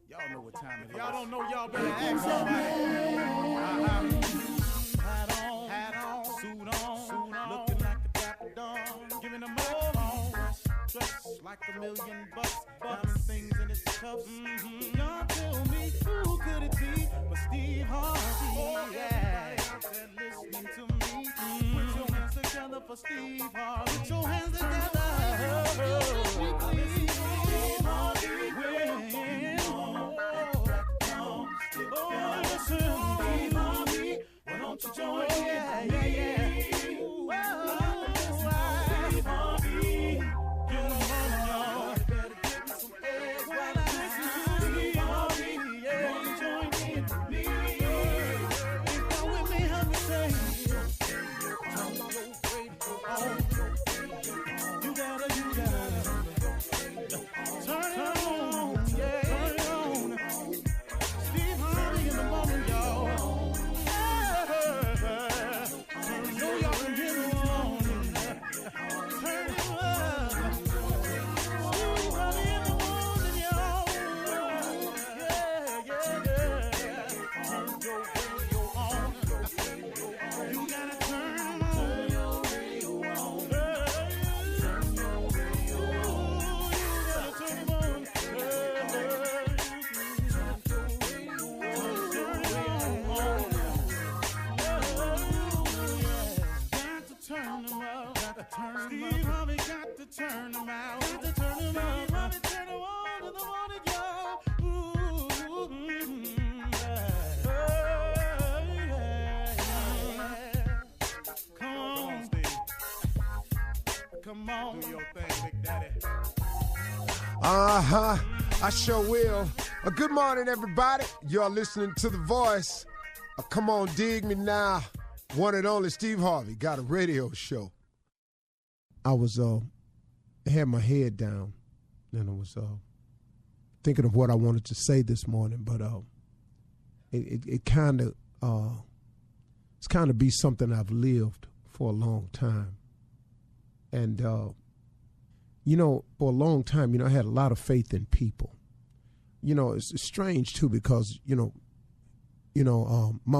Y'all know what time it is. Y'all don't know, y'all better ask somebody. Hat on, suit on, looking like the Dapper Dawn, giving them microphone, dressed like $1,000,000, diamond things in its cuffs. Y'all tell me who could it be but Steve Harvey? Oh yeah, listening to me. Put your hands together for Steve Harvey. Put your hands together. Steve Harvey. Oh, listen, Steve Harvey. Why don't you join me? Yeah. Steve Harvey. Get on, y'all. Better give me some eggs while I listen to Steve Harvey. Yeah, join in with me. If you're with me, help me say. Turn your radio on. You gotta. Turn it on. Yeah. Turn it on. Steve Harvey in the morning, y'all. So y'all can get it on. Turn it up. Steve Harvey in the morning, y'all. Yeah. Turn your radio on. You gotta turn them on. Turn your radio on. Turn your radio on. You gotta turn them on. Steve Harvey got to turn them out. Steve Harvey turn them on in the morning, y'all. Come on, Steve. Come on. Do your thing, Big Daddy. I sure will. Good morning, everybody. You're listening to The Voice. Come on, dig me now. One and only Steve Harvey got a radio show. I was had my head down, and I was thinking of what I wanted to say this morning, but it kind of it's kind of be something I've lived for a long time, and for a long time, I had a lot of faith in people. It's strange too because my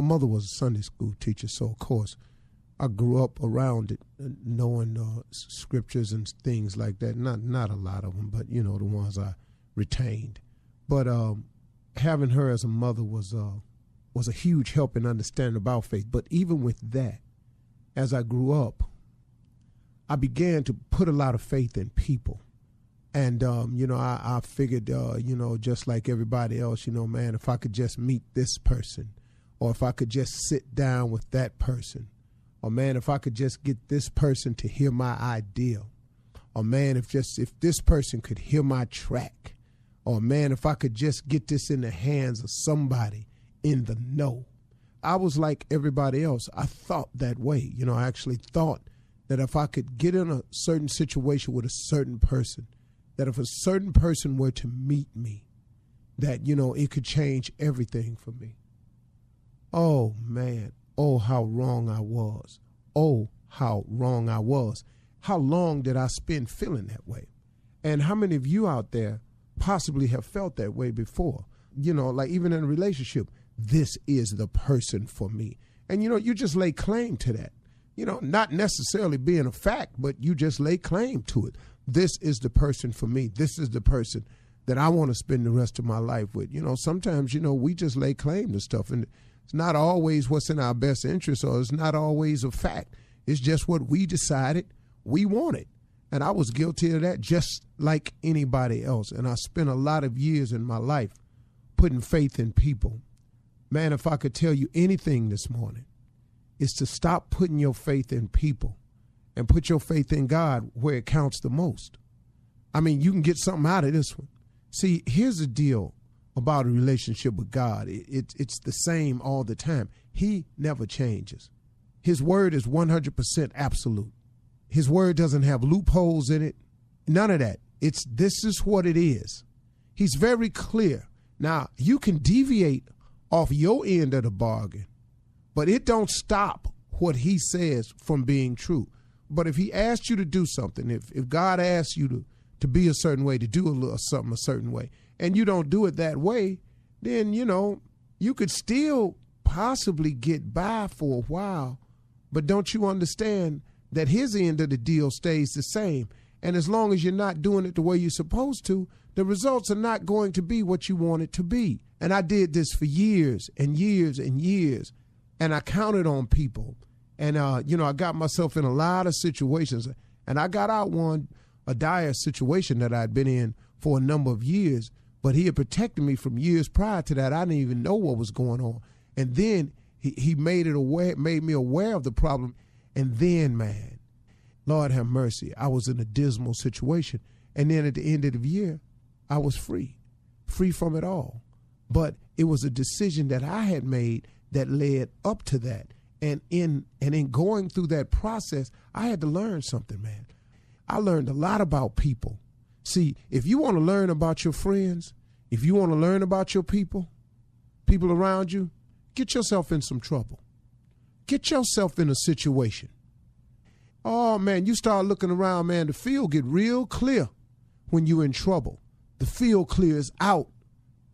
mother was a Sunday school teacher, so of course I grew up around it, knowing scriptures and things like that. Not a lot of them, but the ones I retained. But having her as a mother was a huge help in understanding about faith. But even with that, as I grew up, I began to put a lot of faith in people. And, I figured, just like everybody else, man, if I could just meet this person, or if I could just sit down with that person, or man, if I could just get this person to hear my idea, or man, if this person could hear my track, or man, if I could just get this in the hands of somebody in the know. I was like everybody else. I thought that way. I actually thought that if I could get in a certain situation with a certain person, that if a certain person were to meet me, that, it could change everything for me. Oh, man. Oh, how wrong I was. Oh, how wrong I was. How long did I spend feeling that way? And how many of you out there possibly have felt that way before? Like even in a relationship, this is the person for me. And, you just lay claim to that. Not necessarily being a fact, but you just lay claim to it. This is the person for me. This is the person that I want to spend the rest of my life with. Sometimes, we just lay claim to stuff, and it's not always what's in our best interest, or it's not always a fact. It's just what we decided we wanted. And I was guilty of that just like anybody else. And I spent a lot of years in my life putting faith in people. Man, if I could tell you anything this morning, it's to stop putting your faith in people and put your faith in God where it counts the most. I mean, you can get something out of this one. See, here's the deal about a relationship with God. It's the same all the time. He never changes. His word is 100% absolute. His word doesn't have loopholes in it. None of that. This is what it is. He's very clear. Now, you can deviate off your end of the bargain, but it don't stop what he says from being true. But if he asks you to do something, if God asks you to be a certain way, to do a little something a certain way, and you don't do it that way, then, you could still possibly get by for a while, but don't you understand that his end of the deal stays the same? And as long as you're not doing it the way you're supposed to, the results are not going to be what you want it to be. And I did this for years and years and years, and I counted on people. And, I got myself in a lot of situations, and I got out a dire situation that I'd been in for a number of years, but he had protected me from years prior to that. I didn't even know what was going on. And then he made me aware of the problem. And then, man, Lord have mercy, I was in a dismal situation. And then at the end of the year, I was free from it all. But it was a decision that I had made that led up to that. And in going through that process, I had to learn something, man. I learned a lot about people. See, if you want to learn about your friends, if you want to learn about your people around you, get yourself in some trouble. Get yourself in a situation. Oh, man, you start looking around, man, the field get real clear when you're in trouble. The field clears out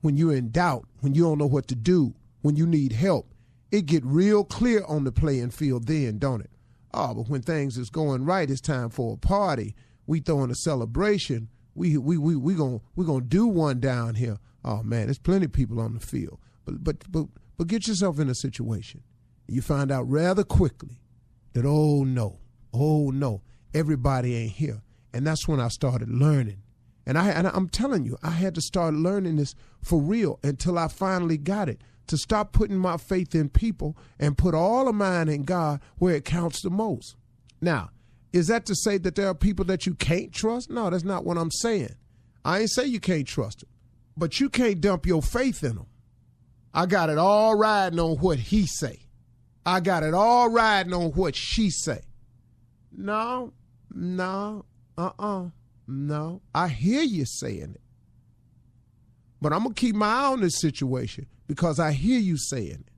when you're in doubt, when you don't know what to do, when you need help. It get real clear on the playing field then, don't it? Oh, but when things is going right, it's time for a party. We throwing a celebration. We gonna do one down here. Oh man, there's plenty of people on the field. But get yourself in a situation. You find out rather quickly that oh no, everybody ain't here. And that's when I started learning. And I'm telling you, I had to start learning this for real until I finally got it. To stop putting my faith in people and put all of mine in God where it counts the most. Now, is that to say that there are people that you can't trust? No, that's not what I'm saying. I ain't say you can't trust them, but you can't dump your faith in them. I got it all riding on what he say. I got it all riding on what she say. No, I hear you saying it. But I'm going to keep my eye on this situation because I hear you saying it.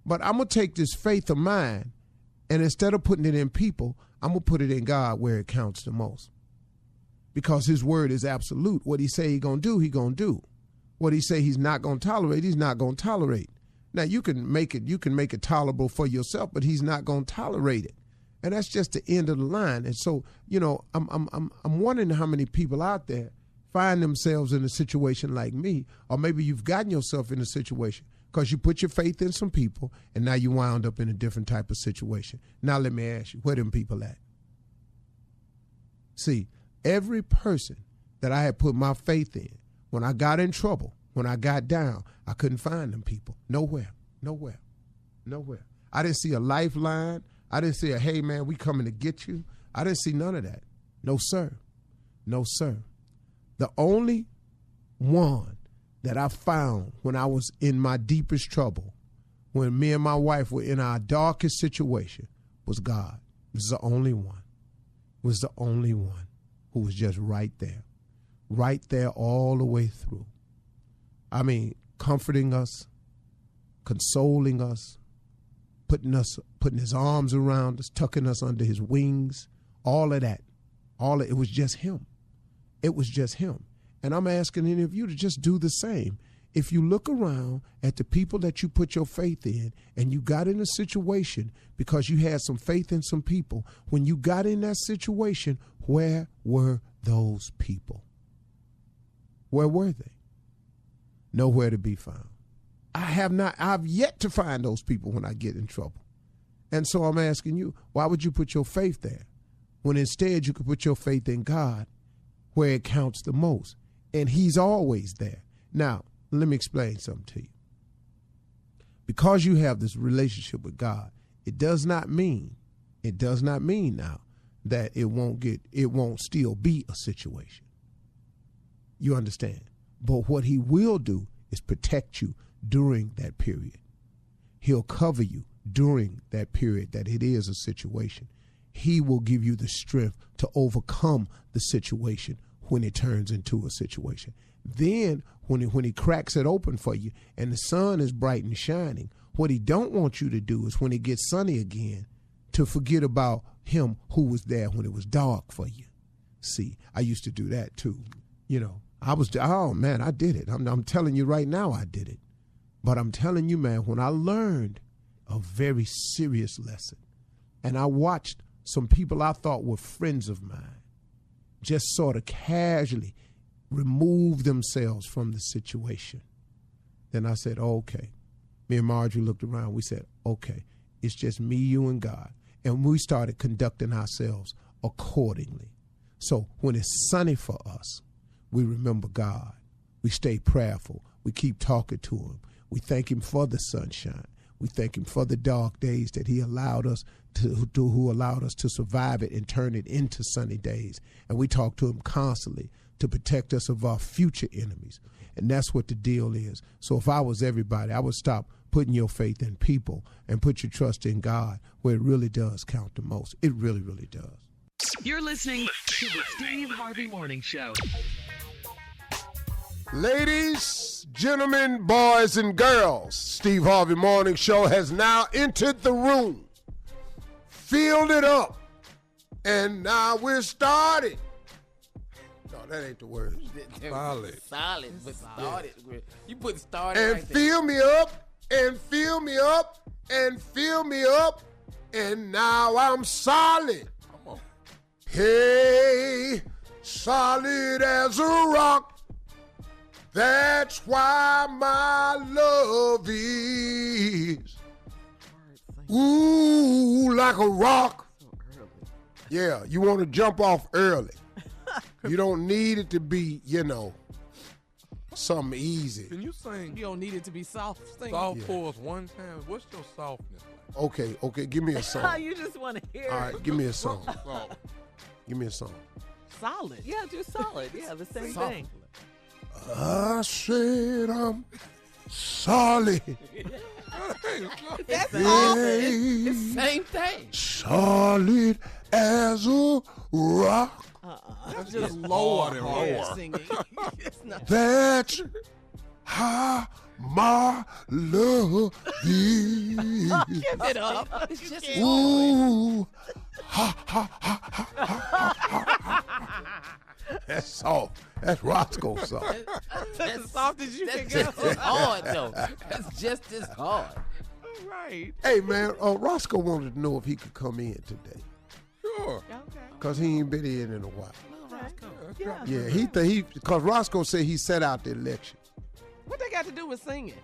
But I'm going to take this faith of mine, and instead of putting it in people, I'm going to put it in God where it counts the most. Because his word is absolute. What he say he going to do, he going to do. What he say he's not going to tolerate, he's not going to tolerate. Now, you can make it tolerable for yourself, but he's not going to tolerate it. And that's just the end of the line. And so, I'm wondering how many people out there find themselves in a situation like me, or maybe you've gotten yourself in a situation because you put your faith in some people and now you wound up in a different type of situation. Now let me ask you, where them people at? See, every person that I had put my faith in, when I got in trouble, when I got down, I couldn't find them people. Nowhere. I didn't see a lifeline. I didn't see a, hey man, we coming to get you. I didn't see none of that. No, sir. The only one that I found when I was in my deepest trouble, when me and my wife were in our darkest situation, was God. It was the only one. It was the only one who was just right there all the way through. I mean, comforting us, consoling us, putting his arms around us, tucking us under his wings, all of that. It was just him. It was just him. And I'm asking any of you to just do the same. If you look around at the people that you put your faith in and you got in a situation because you had some faith in some people, when you got in that situation, where were those people? Where were they? Nowhere to be found. I've yet to find those people when I get in trouble. And so I'm asking you, why would you put your faith there when instead you could put your faith in God where it counts the most? And he's always there. Now, let me explain something to you. Because you have this relationship with God, it does not mean now that it won't still be a situation. You understand? But what he will do is protect you during that period. He'll cover you during that period that it is a situation. He will give you the strength to overcome the situation when it turns into a situation. Then when he cracks it open for you and the sun is bright and shining, what he don't want you to do is when it gets sunny again to forget about him who was there when it was dark for you. see. I used to do that too. You know, oh man, I did it. I'm telling you right now, I did it. But I'm telling you, man, when I learned a very serious lesson, and I watched some people I thought were friends of mine just sort of casually remove themselves from the situation, then I said, okay. Me and Marjorie looked around. We said, okay, it's just me, you, and God. And we started conducting ourselves accordingly. So when it's sunny for us, we remember God. We stay prayerful. We keep talking to him. We thank him for the sunshine. We thank him for the dark days that he allowed us who allowed us to survive it and turn it into sunny days. And we talk to him constantly to protect us of our future enemies. And that's what the deal is. So if I was everybody, I would stop putting your faith in people and put your trust in God, where it really does count the most. It really, really does. You're listening to the Steve Harvey Morning Show. Ladies, gentlemen, boys, and girls, Steve Harvey Morning Show has now entered the room, filled it up, and now we're started. No, that ain't the word. Solid, but started. You put started and right there. fill me up, and fill me up, and fill me up, and now I'm solid. Come on. Hey, solid as a rock. That's why my love is, ooh, like a rock. Yeah, you want to jump off early. You don't need it to be, something easy. Can you sing You don't need it to be soft. Sing. soft for us one time? What's your softness like? Okay, give me a song. You just want to hear All right, give me a song. Soft. Give me a song. solid. Yeah, do solid. Yeah, the same Soft. thing. I said I'm solid. That's Hey, It's the same thing. solid as a rock. That's just just lower hard and hard lower. singing. It's not. That's how my love is. Give it up. It's just Ooh, ha, ha, ha, ha, ha, ha, ha. That's soft. That's Roscoe soft. That's as soft as you can That's go. just as hard, though. That's just as hard. Right. Hey, man, Roscoe wanted to know if he could come in today. Sure. Okay. Because he ain't been in a while. Yeah. Yeah, because Roscoe said he set out the election. What they got to do with singing?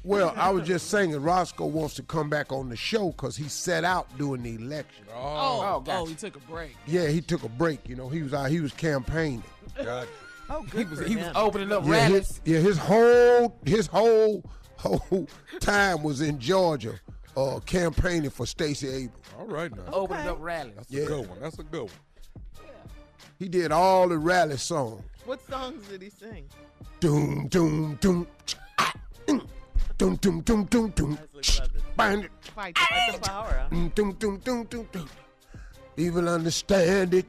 Well, I was just saying that Roscoe wants to come back on the show because he set out during the election. gotcha. He took a break. Yeah, he took a break. He was campaigning. Gotcha. Oh, good for He was him. opening up Yeah, rallies. his whole time was in Georgia, campaigning for Stacey Abrams. All right now. Opening up rallies. That's Yeah. a good one. That's a good one. He did all the rally songs. What songs did he sing? Doom, doom, doom. Doom, doom, doom, doom, doom. Bind it. Fight the power. Doom, doom, doom, doom, doom. People understand it.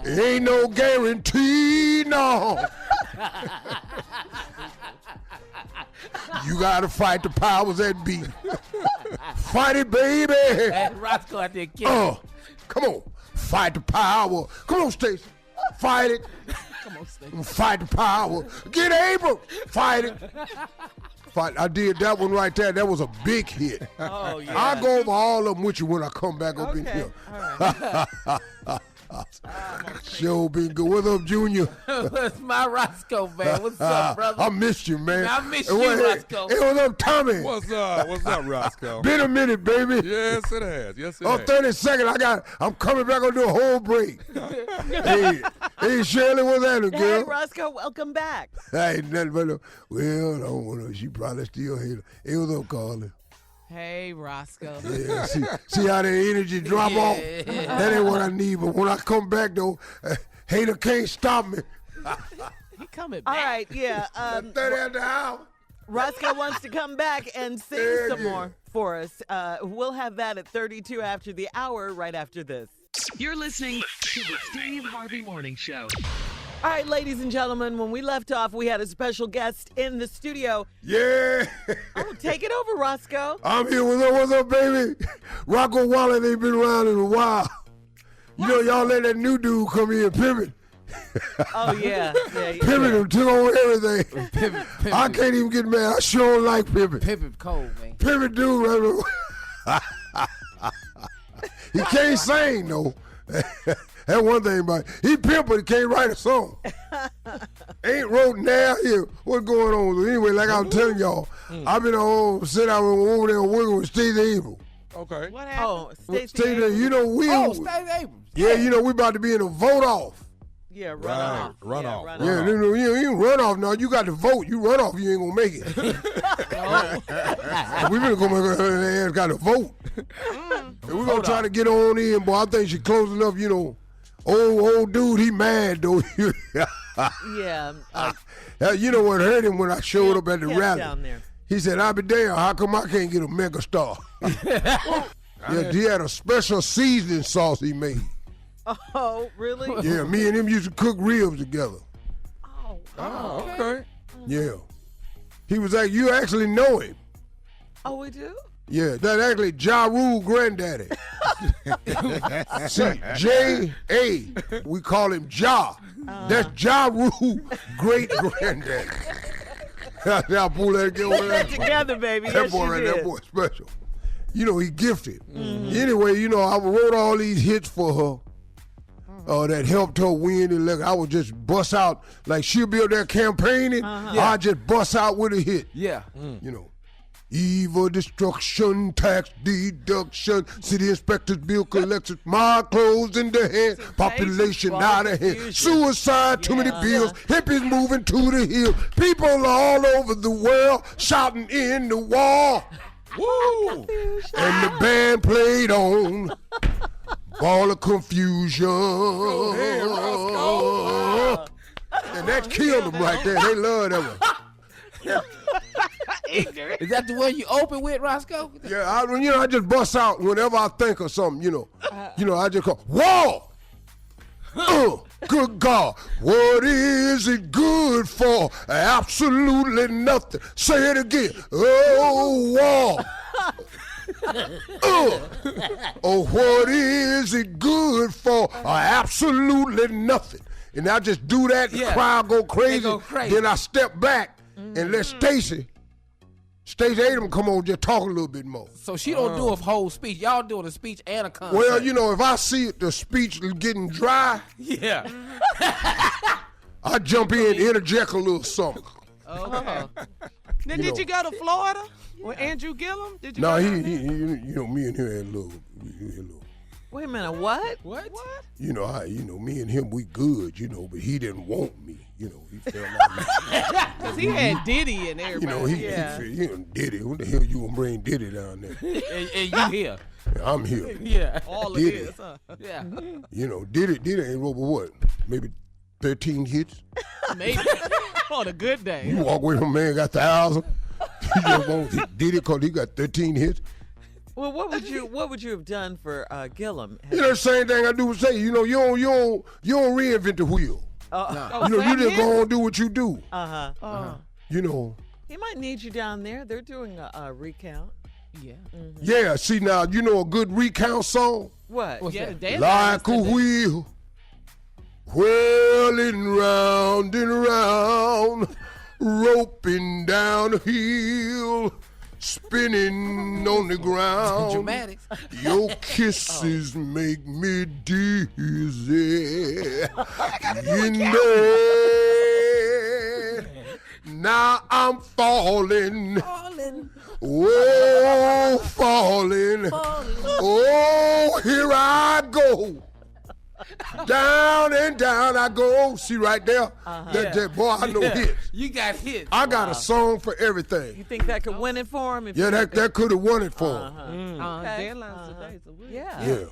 Ain't no guarantee, no. You gotta fight the powers that be. Fight it, baby. And Roscoe out there killing. Come on. Fight the power. Come on, Stacey. Fight it. Come on, Steve. Fight the power. Get April. Fight it. Fight. I did that one right there. That was a big hit. Oh, yeah. I'll go over all of them with you when I come back up in Okay. here. All right. Sure been good. What's up, Junior? What's my Roscoe, man? What's up, brother? I missed you, man. I miss Hey, you, hey, Roscoe. Hey, what's up, Tommy? What's up? What's up, Roscoe? Been a minute, baby. Yes, it has. Yes, it On has. 30 seconds, I'm coming back on do a whole break. hey, Shirley, what's happening, Hey, girl? Roscoe, welcome back. Hey, nothing but well, I don't want to. She probably still hate her. Hey, what's up, Carla? Hey, Roscoe. Yeah, see how the energy drop off? That ain't what I need, but when I come back, though, hater can't stop me. He coming back. All right, yeah. 30 at the house. Roscoe wants to come back and sing Yeah, some yeah. more for us. We'll have that at 32 after the hour, right after this. You're listening to the Steve Harvey Morning Show. All right, ladies and gentlemen, when we left off, we had a special guest in the studio. Yeah. Oh, take it over, Roscoe. I'm here. What's up, baby? Rocco Waller ain't been around in a while. You know, y'all let that new dude come in and pimp it. Oh, yeah. Pimpin' him, took on everything. Pimpin'. I can't even get mad. I sure don't like pimpin'. Pimpin' cold, man. Pimpin' dude, right? He can't sing, though. That's one thing about it. He pimp, but he can't write a song. Ain't wrote now here. What's going on? Anyway, like I was telling y'all, I've been sit out over there working with Steve Harvey. Okay. What happened? Oh, Stacey, you know, Stacey Abrams. Yeah, you know, we about to be in a vote off. Yeah, runoff. Runoff. Yeah, you run off now. You got to vote. You run off, you ain't gonna make it. We really gonna make her ass got to vote. And we're gonna try to get on in, boy. I think she close enough, you know. Old dude, he mad though. Yeah. You know what hurt him when I showed up at the rally? Down there. He said, "I'll be damned. How come I can't get a mega star?" Yeah, he had a special seasoning sauce he made. Oh, really? Yeah, me and him used to cook ribs together. Oh, okay. Yeah. He was like, you actually know him. Oh, we do? Yeah, that's actually Ja Rule granddaddy. See, J.A., we call him Ja. That's Ja Rule great granddaddy. Now pull that together, baby. That boy right there, that boy special. You know, he gifted. Anyway, you know, I wrote all these hits for her. That helped her win the election. I would just bust out, like she'll be up there campaigning, I just bust out with a hit. Yeah. You know, evil destruction, tax deduction, city inspectors, bill collectors, my clothes in the hand, population out of hand, suicide, too many bills, hippies moving to the hill, people all over the world shouting in the wall. Woo! And the band played on. Ball of confusion. And that killed them right there. They love that one. Is that the one you open with, Roscoe? Yeah, I just bust out whenever I think of something, you know. I just call, whoa! Good God, what is it good for? Absolutely nothing. Say it again. Oh, whoa! What is it good for? Absolutely nothing. And I just do that, the crowd go crazy. Then I step back and let Stacey Abrams come on, just talk a little bit more. So she don't do a whole speech. Y'all doing a speech and a concert. Well, you know, if I see the speech getting dry, I jump in, interject a little something. Okay. Now, did you go to Florida with Andrew Gillum? Did you? No, he you know, me and him had a little. Wait a minute, what? What? You know, me and him, we good, you know, but he didn't want me. You know, he felt like me. Because he had Diddy and everybody. You know, he Diddy. What the hell you gonna bring Diddy down there? and you here. I'm here. Yeah. All Diddy. of this, huh? Yeah. You know, Diddy ain't wrote what? Maybe 13 hits? Maybe. On a good day. You walk away from a man got 1,000. He just won't Diddy because he got 13 hits. Well, what would you have done for Gillum? You know the same thing I do with say. You know, you don't reinvent the wheel. You know, you just go on and do what you do. You know. He might need you down there. They're doing a recount. Yeah. Mm-hmm. Yeah. See now, you know a good recount song. What? What's that? Like a wheel, whirling round and round, roping down a hill. Spinning on the ground. Dramatics. Your kisses make me dizzy. You know, now I'm falling. Oh, falling. Oh, here I go. Down and down I go. See right there? That boy, I know hits. You got hits. I got a song for everything. You think that could win it for him? That could have won it for him. Deadlines today, so Yeah.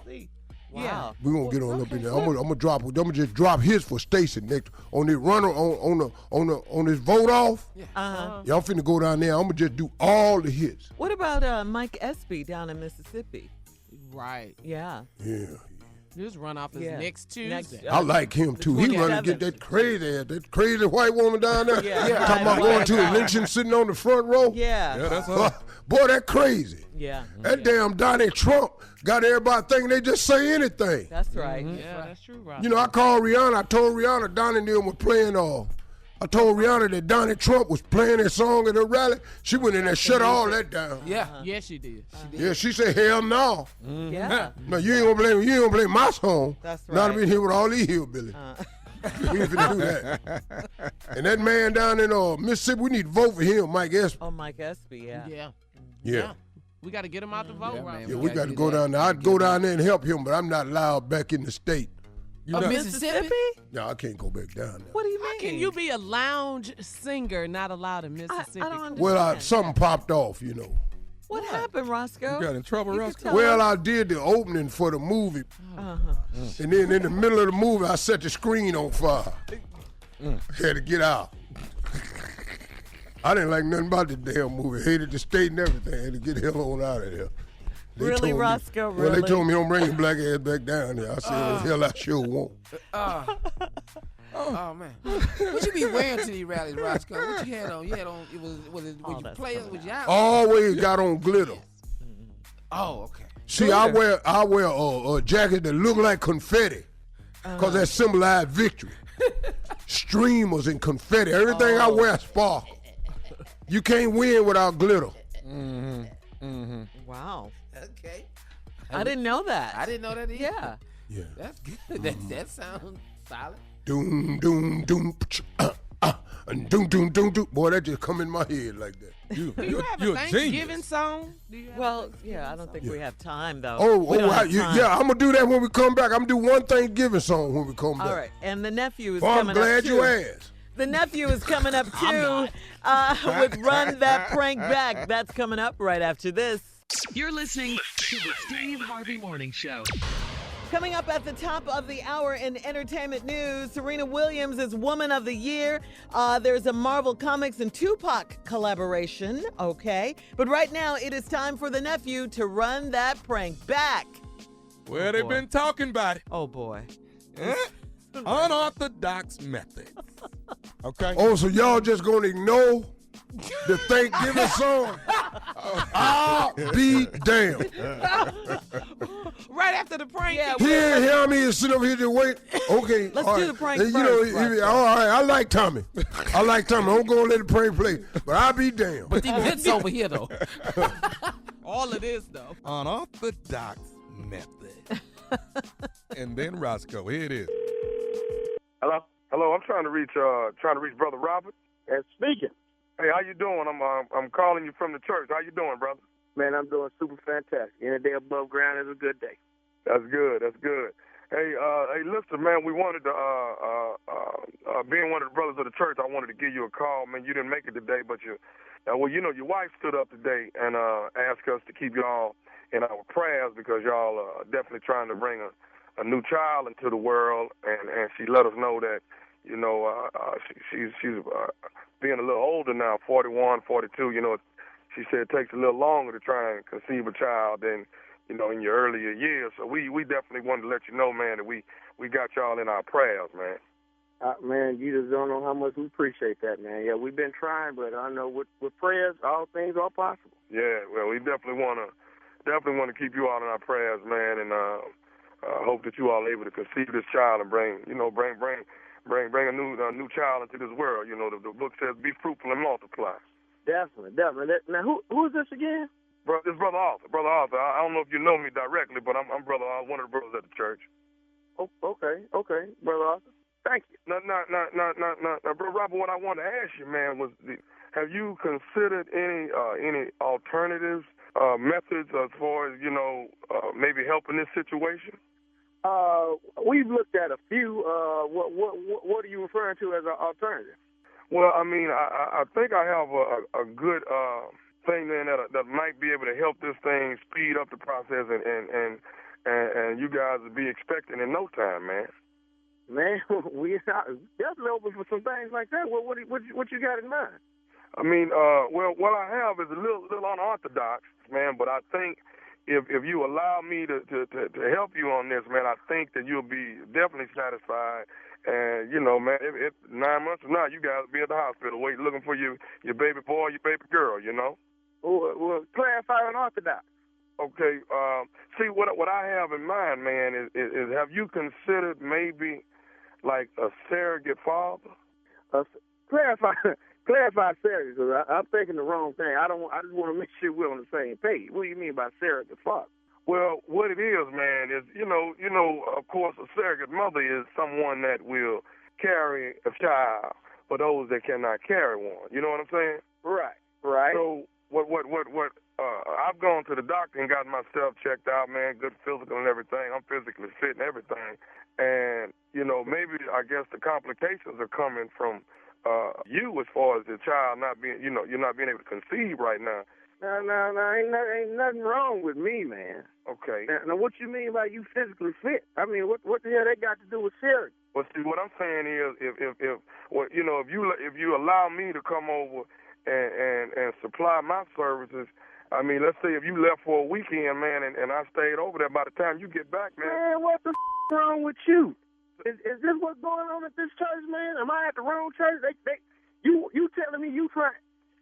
Wow. We're gonna get on up in there. I'm gonna just drop his for Stacey next on the runner on this vote off. Y'all finna go down there. I'm gonna just do all the hits. What about Mike Espy down in Mississippi? Right. Yeah. Yeah. Just run off his next Tuesday. I like him too. He run to get that crazy white woman down there. Yeah. Talking about going to a lynching, sitting on the front row. Yeah. that's her. Boy, that crazy. Yeah. That damn Donald Trump got everybody thinking they just say anything. That's right. Yeah, that's true, Rob. You know, I called Rihanna. I told Rihanna Donnie and them was playing I told Rihanna that Donald Trump was playing that song at the rally. She went in there, shut all that down. Yeah. Yes, she did. Yeah, she said, hell no. Yeah. No, you ain't gonna play my song. That's right. Not to be here with all these hillbillies. We ain't finna do that. And that man down in Mississippi, we need to vote for him, Mike Espy. Oh, Mike Espy, Yeah. We got to get him out the vote, Rob. Yeah, we got to go down there. I'd go down there and help him, but I'm not allowed back in the state. Mississippi? No, I can't go back down there. What do you mean? How can you be a lounge singer not allowed in Mississippi? I don't understand. Well, something popped off, you know. What happened, Roscoe? You got in trouble, Roscoe? Well, I did the opening for the movie. And then in the middle of the movie, I set the screen on fire. Had to get out. I didn't like nothing about the damn movie. Hated the state and everything. Had to get the hell on out of there. Really, Roscoe? Well, they told me don't bring your black ass back down there. I said, the hell I sure won't. Oh man, what you be wearing to these rallies, Roscoe? What you had on? You had on. Was you players? Was you out? Always got on glitter. Oh, okay. See, I wear a jacket that look like confetti, cause that symbolized victory. Streamers and confetti. Everything I wear sparkle. You can't win without glitter. Wow. Okay. I didn't know that. I didn't know that either. Yeah. Yeah. That's good. That sounds solid. Doom, doom, doom, and doom, doom, doom, doom. Boy, that just come in my head like that. Do you have a Thanksgiving song? Well, yeah, I don't think we have time, though. Yeah, I'm going to do that when we come back. I'm going to do one Thanksgiving song when we come back. All right, and the nephew is I'm coming up, glad too. you asked. The nephew is coming up, too, with Run That Prank Back. That's coming up right after this. You're listening to the Steve Harvey Morning Show. Coming up at the top of the hour in entertainment news, Serena Williams is Woman of the Year. There's a Marvel Comics and Tupac collaboration, okay? But right now, it is time for the nephew to run that prank back. Well, they've been talking about it. Oh, boy. Unorthodox methods. Okay? Oh, so y'all just going to ignore the Thanksgiving song? I'll be damned. Right after the prank. Yeah, Here, me is sitting over here just wait. Okay. Let's all do right. the prank And, first, Roscoe. all right, I like Tommy. I'm going to let the prank play, but I'll be damned. But these hits over here though. All of this, though. Unorthodox method. And then Roscoe, here it is. Hello, I'm trying to reach Brother Robert. Yes, speaking. Hey, how you doing? I'm calling you from the church. How you doing, brother? Man, I'm doing super fantastic. Any day above ground is a good day. That's good. Hey, listen, man, we wanted to, being one of the brothers of the church, I wanted to give you a call. Man, you didn't make it today, but your wife stood up today and asked us to keep y'all in our prayers because y'all are definitely trying to bring a new child into the world, and she let us know that, she's being a little older now, 41, 42, she said it takes a little longer to try and conceive a child than, in your earlier years. So we definitely wanted to let you know, man, that we got y'all in our prayers, man. Man, you just don't know how much we appreciate that, man. Yeah, we've been trying, but I know with prayers, all things are possible. Yeah, well, we definitely want to keep you all in our prayers, man, and hope that you all are able to conceive this child and bring a new child into this world. The book says, "Be fruitful and multiply." Definitely. Now, who is this again? Bro, this Brother Arthur. Brother Arthur. I don't know if you know me directly, but I'm Brother Arthur, one of the brothers at the church. Oh, okay, Brother Arthur. Thank you. Now, Brother Robert, what I wanted to ask you, man, was have you considered any alternatives, methods as far as, maybe helping this situation? We've looked at a few. What are you referring to as an alternative? Well, I mean, I think I have a good thing then that might be able to help this thing speed up the process, and you guys will be expecting in no time, man. Man, we are definitely open for some things like that. What you got in mind? I mean, well, what I have is a little unorthodox, man, but I think, if you allow me to help you on this, man, I think that you'll be definitely satisfied. And, man, if 9 months from now, you guys will be at the hospital waiting, looking for your baby boy, your baby girl, Well, clarify unorthodox. Okay. See, what I have in mind, man, is have you considered maybe like a surrogate father? Clarify surrogate, because I'm thinking the wrong thing. I just want to make sure we're on the same page. What do you mean by surrogate father? Well, what it is, man, is, of course, a surrogate mother is someone that will carry a child for those that cannot carry one. You know what I'm saying? Right. So I've gone to the doctor and gotten myself checked out, man, good physical and everything. I'm physically fit and everything. And, maybe I guess the complications are coming from you as far as the child not being, you're not being able to conceive right now. No, ain't nothing wrong with me, man. Okay. Now, what you mean by you physically fit? I mean, what the hell that got to do with surrogate? Well, see, what I'm saying is, if you allow me to come over and supply my services, I mean, let's say if you left for a weekend, man, and I stayed over there, by the time you get back, man. Man, what the wrong with you? Is this what's going on at this church, man? Am I at the wrong church? You telling me you trying?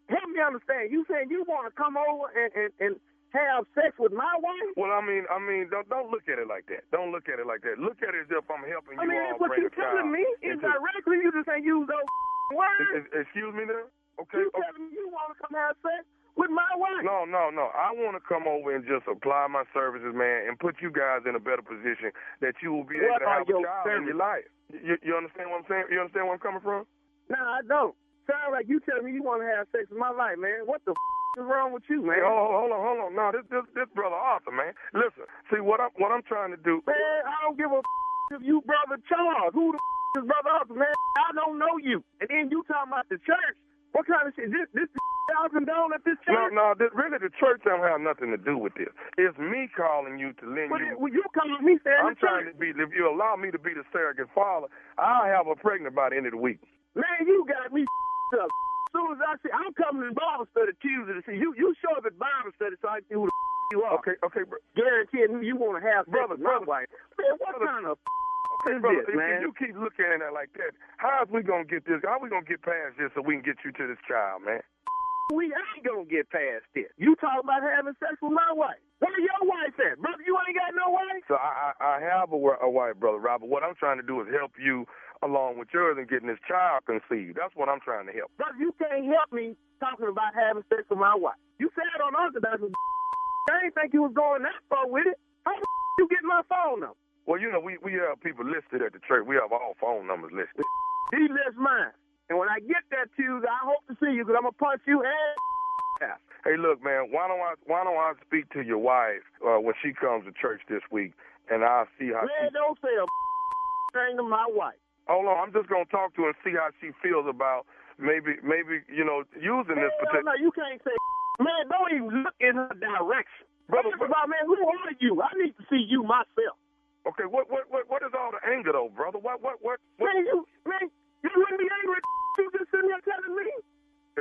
Help me understand. You saying you want to come over and have sex with my wife? Well, I mean, don't look at it like that. Don't look at it like that. Look at it as if I'm helping you all what bring you a child. telling me is directly you just ain't use those words. Excuse me now? Okay. You telling me you want to come have sex with my wife? No. I want to come over and just apply my services, man, and put you guys in a better position that you will be able to have a child in your life. You understand what I'm saying? You understand where I'm coming from? No, I don't. Sound like you telling me you want to have sex with my life, man. What the is wrong with you, man? Hey, hold on. No, this brother Arthur, man. Listen, see what I'm trying to do. Man, I don't give a if you brother Charles. Who the is brother Arthur, man? I don't know you. And then you talking about the church. What kind of shit? This out and down at this church? No, really the church don't have nothing to do with this. It's me calling you to lend you. Well, you calling me saying I'm trying to be, if you allow me to be the surrogate father, I'll have her pregnant by the end of the week. Man, you got me up. As soon as I see, I'm coming to Bible study Tuesday to see you. You show up at Bible study so I can see who the you are. Okay, bro. Guaranteeing you want to have brother. Wife. Man, what kind of is brother, this, man? If you keep looking at it like that, how is we gonna get this? How are we gonna get past this so we can get you to this child, man? We ain't gonna get past this. You talking about having sex with my wife? Where your wife at, brother? You ain't got no wife. So I have a wife, brother Robert. What I'm trying to do is help you along with yours and getting this child conceived. That's what I'm trying to help. Brother, you can't help me talking about having sex with my wife. You said on Orthodox, I didn't think you was going that far with it. How the you get my phone number? Well, we have people listed at the church. We have all phone numbers listed. He lists mine. And when I get that Tuesday, I hope to see you because I'm going to punch you and Hey, look, man, why don't I speak to your wife when she comes to church this week, and I'll see how Man, don't say a thing to my wife. Hold on, I'm just going to talk to her and see how she feels about maybe using this particular... No, you can't say man, don't even look in her direction. Brother, man, who are you? I need to see you myself. Okay, what is all the anger, though, brother? What? Man, you wouldn't be angry you just sitting here telling me?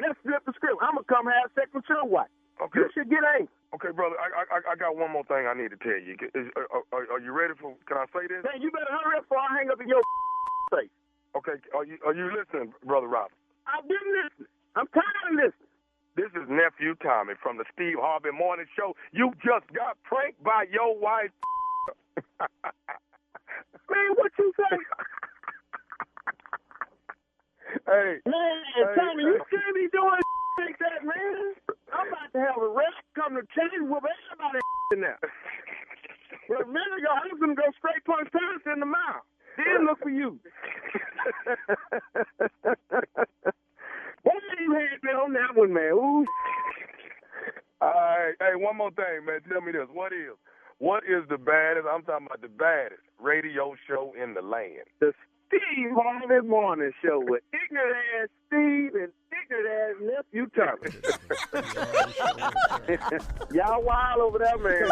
Let's flip the script. I'm going to come have sex with your wife. Okay. You should get angry. Okay, brother, I got one more thing I need to tell you. Are you ready for, can I say this? Man, you better hurry up before I hang up in your face. Okay, are you listening, Brother Robert? I've been listening. I'm tired of listening. This is Nephew Tommy from the Steve Harvey Morning Show. You just got pranked by your wife. Man, what you say? Hey. Man, Tommy, you can't be doing like that, man. I'm about to have a rest come to change with everybody in there. Well, a minute ago, I was going to go straight punch Thomas in the mouth. Then look for you. What you had been on that one, man? Ooh. All right. Hey, one more thing, man. Tell me this. What is the baddest, I'm talking about the baddest radio show in the land? The Steve Harvey Morning Show with ignorant-ass Steve and ignorant-ass Nephew Tommy. Y'all wild over there, man.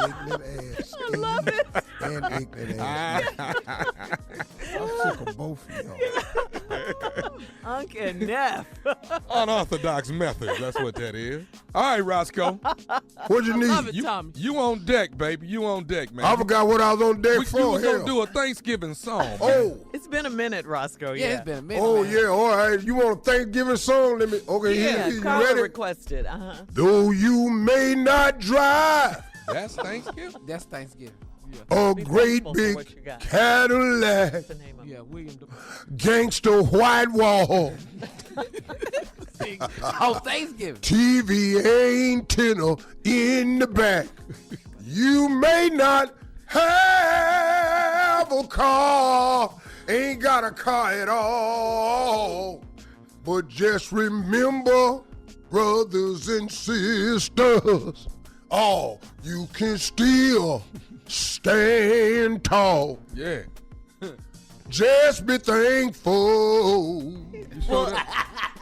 Ignorant ass. I love it. And ignorant ass. I'm sick of both of y'all. Unc and Neff. Unorthodox methods. That's what that is. All right, Roscoe. What you Love need? it, Tommy. You on deck, baby. You on deck, man. I forgot what I was on deck we for. was gonna do a Thanksgiving song. Man. Oh. It's been a minute, Roscoe. Yeah, it's been a minute. Oh, man. yeah. All right. You want a Thanksgiving song? Let me. Okay, Yeah, here. You Carla ready? requested. Though you may not drive That's Thanksgiving. That's Thanksgiving. a Be great thankful for what big you got. Cadillac, What's the name of it? Yeah, William. gangster white wall, Oh, Thanksgiving. TV antenna in the back. You may not have a car, ain't got a car at all, but just remember, brothers and sisters, you can still stand tall. Yeah. Just be thankful. Well,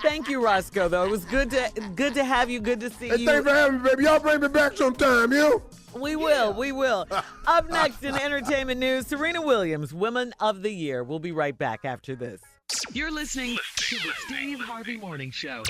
thank you, Roscoe. Though it was good to have you. Good to see Hey, you. thanks for having me, baby. Y'all bring me back sometime, you. We will. We will. Up next in entertainment news, Serena Williams, Woman of the Year. We'll be right back after this. You're listening to the Steve Harvey Morning Show.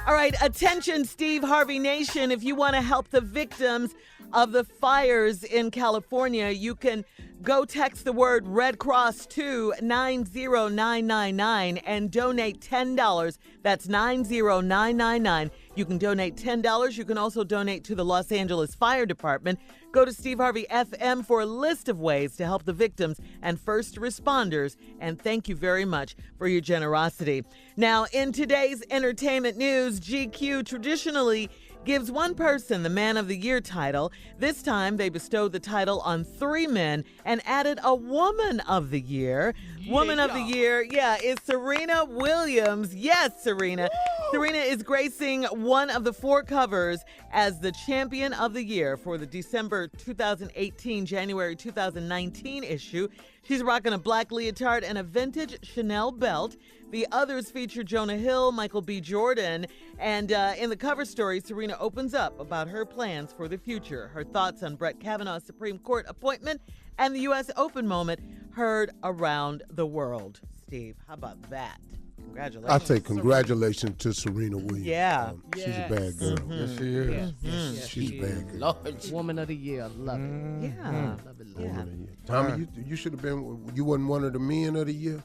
All right, attention, Steve Harvey Nation. If you want to help the victims of the fires in California, you can go text the word Red Cross to 90999 and donate $10. That's 90999. You can donate $10. You can also donate to the Los Angeles Fire Department. Go to Steve Harvey FM for a list of ways to help the victims and first responders. And thank you very much for your generosity. Now, in today's entertainment news, GQ traditionally gives one person the Man of the Year title. This time, they bestowed the title on 3 men and added a Woman of the Year. Woman of the Year, is Serena Williams. Yes, Serena. Woo! Serena is gracing one of the 4 covers as the Champion of the Year for the December 2018, January 2019 issue. She's rocking a black leotard and a vintage Chanel belt. The others feature Jonah Hill, Michael B. Jordan, and in the cover story, Serena opens up about her plans for the future, her thoughts on Brett Kavanaugh's Supreme Court appointment, and the U.S. Open moment heard around the world. Steve, how about that? Congratulations. I say congratulations to Serena Williams. Yeah. She's a bad girl. Mm-hmm. Yes, she is. Yes, She's a bad girl. Lord, Woman of the Year. Love it. Yeah. Love it, love it. Tommy, you should have been. You wasn't one of the men of the year.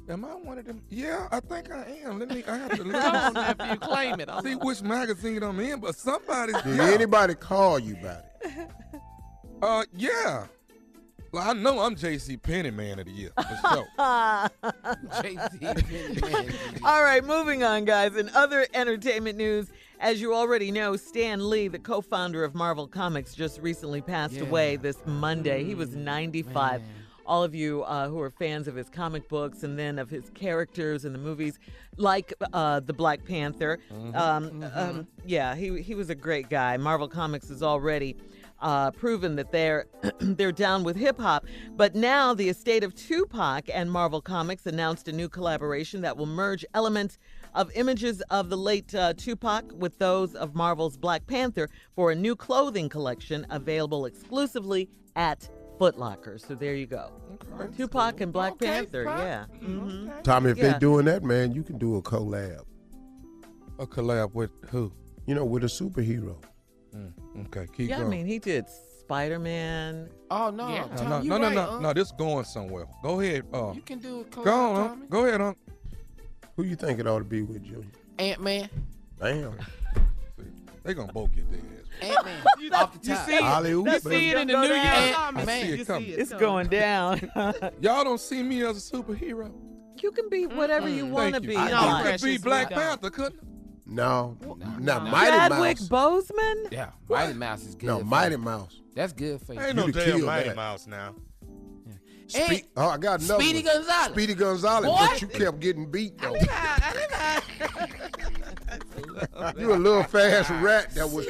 Am I one of them? Yeah, I think I am. I have to Come look. on, nephew, claim it. See which magazine I'm in, but somebody. Did anybody call you about it? Yeah. Well, I know I'm J.C. Penney Man of the Year, for sure. All right, moving on, guys. In other entertainment news, as you already know, Stan Lee, the co-founder of Marvel Comics, just recently passed away this Monday. He was 95. Man. All of you who are fans of his comic books and then of his characters in the movies, like the Black Panther. He was a great guy. Marvel Comics has already proven that they're down with hip hop. But now the estate of Tupac and Marvel Comics announced a new collaboration that will merge elements of images of the late Tupac with those of Marvel's Black Panther for a new clothing collection available exclusively at Foot Locker. So there you go. Okay. Tupac and Black Panther, yeah. Mm-hmm. Tommy, if they're doing that, man, you can do a collab. A collab with who? With a superhero. Okay, keep going. I mean, he did Spider-Man. Oh, no. Yeah. Tom, No, this is going somewhere. Go ahead. You can do a collab, go on, Tommy. Go ahead, Who you think it ought to be with, Junior? Ant-Man. Damn. They gonna both get their ass. Ant-Man. Off the top. You see it in the New York I see it coming. It's going down. Y'all don't see me as a superhero. You can be whatever you want to be. I could be Black Panther, couldn't I? No. Now, Mighty Mouse. Chadwick Boseman? Yeah, Mighty Mouse is good. No, Mighty Mouse. That's good for you. Ain't no damn Mighty Mouse now. I got another Speedy one. Gonzalez. Speedy Gonzalez, Boy. but you kept getting beat, though. You a little fast rat that was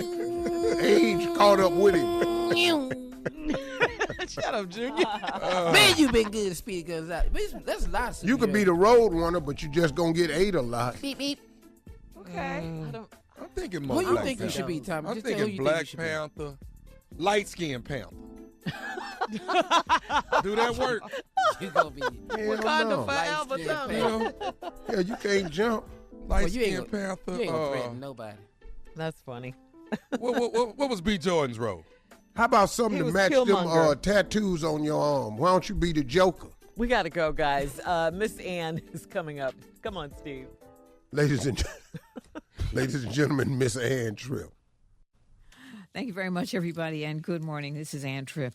age caught up with him. Shut up, Junior. Man, you been good at Speedy Gonzalez. That's a lot of You could be the road runner, but you just gonna get ate a lot. Beep, beep. Okay. thinking more Who you Black think you Panther. should be, Tommy? I'm Just tell who thinking you think Black you should be. Panther, light-skinned Panther. Do that work? You gonna be Wakanda forever, Tommy. You know, Yeah, you can't jump. light-skinned Panther. You ain't gonna threaten nobody. That's funny. What was B. Jordan's role? How about something He to was match them Killmonger. tattoos on your arm? Why don't you be the Joker? We got to go, guys. Miss Ann is coming up. Come on, Steve. Ladies and gentlemen, Miss Ann Tripp. Thank you very much, everybody, and good morning. This is Ann Tripp.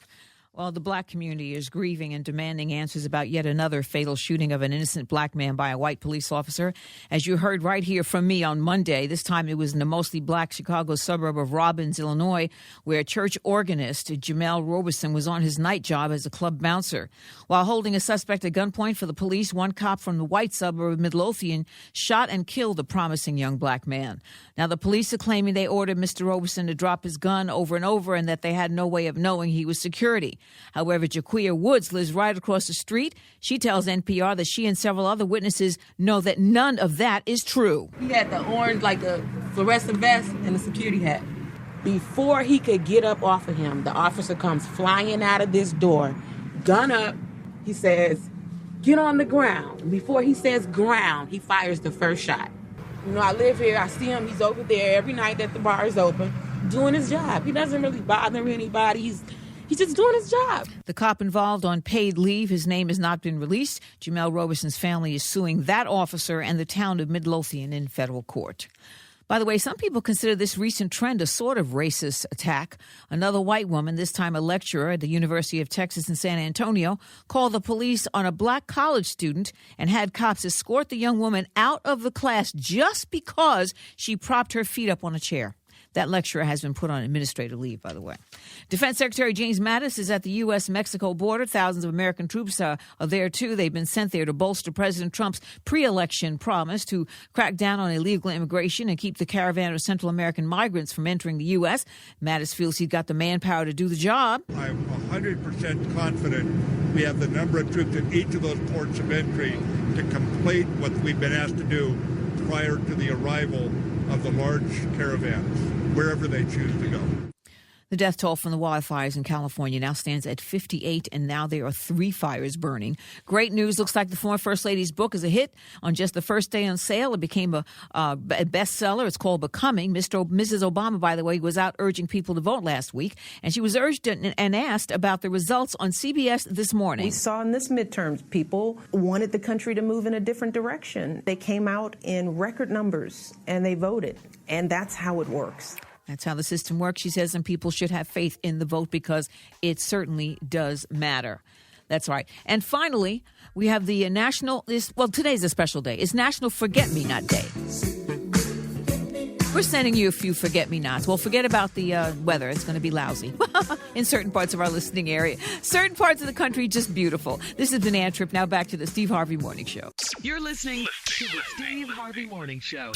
Well, the black community is grieving and demanding answers about yet another fatal shooting of an innocent black man by a white police officer. As you heard right here from me on Monday, this time it was in the mostly black Chicago suburb of Robbins, Illinois, where church organist Jamel Robeson was on his night job as a club bouncer. While holding a suspect at gunpoint for the police, one cop from the white suburb of Midlothian shot and killed the promising young black man. Now, the police are claiming they ordered Mr. Robeson to drop his gun over and over and that they had no way of knowing he was security. However, Jaquia Woods lives right across the street. She tells NPR that she and several other witnesses know that none of that is true. He had the orange, like the fluorescent vest and the security hat. Before he could get up off of him, the officer comes flying out of this door, gun up. He says, "Get on the ground." Before he says ground, he fires the first shot. You know, I live here. I see him. He's over there every night that the bar is open, doing his job. He doesn't really bother anybody. He's just doing his job. The cop involved on paid leave, his name has not been released. Jamel Robeson's family is suing that officer and the town of Midlothian in federal court. By the way, some people consider this recent trend a sort of racist attack. Another white woman, this time a lecturer at the University of Texas in San Antonio, called the police on a black college student and had cops escort the young woman out of the class just because she propped her feet up on a chair. That lecturer has been put on administrative leave, by the way. Defense Secretary James Mattis is at the U.S.-Mexico border. Thousands of American troops are there, too. They've been sent there to bolster President Trump's pre-election promise to crack down on illegal immigration and keep the caravan of Central American migrants from entering the U.S. Mattis feels he's got the manpower to do the job. I'm 100% confident we have the number of troops at each of those ports of entry to complete what we've been asked to do prior to the arrival of the large caravans, wherever they choose to go. The death toll from the wildfires in California now stands at 58, and now there are 3 fires burning. Great news. Looks like the former First Lady's book is a hit. On just the first day on sale, it became a bestseller. It's called Becoming. Mrs. Obama, by the way, was out urging people to vote last week, and she was urged and asked about the results on CBS this morning. We saw in this midterms, people wanted the country to move in a different direction. They came out in record numbers, and they voted, and that's how it works. That's how the system works, she says, and people should have faith in the vote because it certainly does matter. That's right. And finally, we have the today's a special day. It's National Forget-Me-Not Day. We're sending you a few forget-me-nots. Well, forget about the weather. It's going to be lousy in certain parts of our listening area. Certain parts of the country, just beautiful. This has been Ann Tripp. Now back to the Steve Harvey Morning Show. You're listening to the Steve Harvey Morning Show.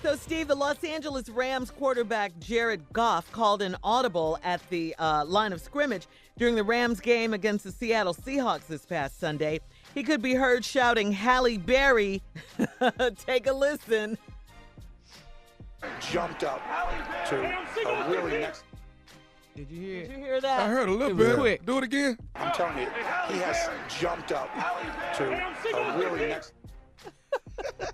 So, Steve, the Los Angeles Rams quarterback Jared Goff called an audible at the line of scrimmage during the Rams game against the Seattle Seahawks this past Sunday. He could be heard shouting, "Halle Berry." Take a listen. Jumped up to a really next. Did you hear that? I heard a little bit. Quick. Do it again. I'm telling you, he has jumped up to a really next.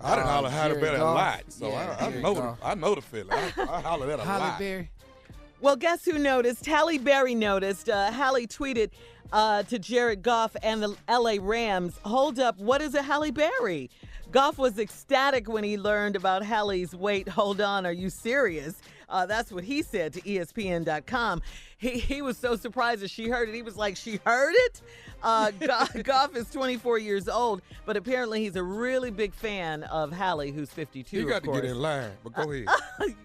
I done holler Halle Berry a lot, so Yeah, I know the feeling. I holler that a Halle lot. Berry. Well, guess who noticed? Halle Berry noticed. Halle tweeted to Jared Goff and the L.A. Rams, "Hold up, what is a Halle Berry?" Goff was ecstatic when he learned about Halle's "Wait, hold on, are you serious?" That's what he said to ESPN.com. He was so surprised that she heard it. He was like, "She heard it?" Goff is 24 years old, but apparently he's a really big fan of Halle, who's 52. You got to get in line, but go ahead.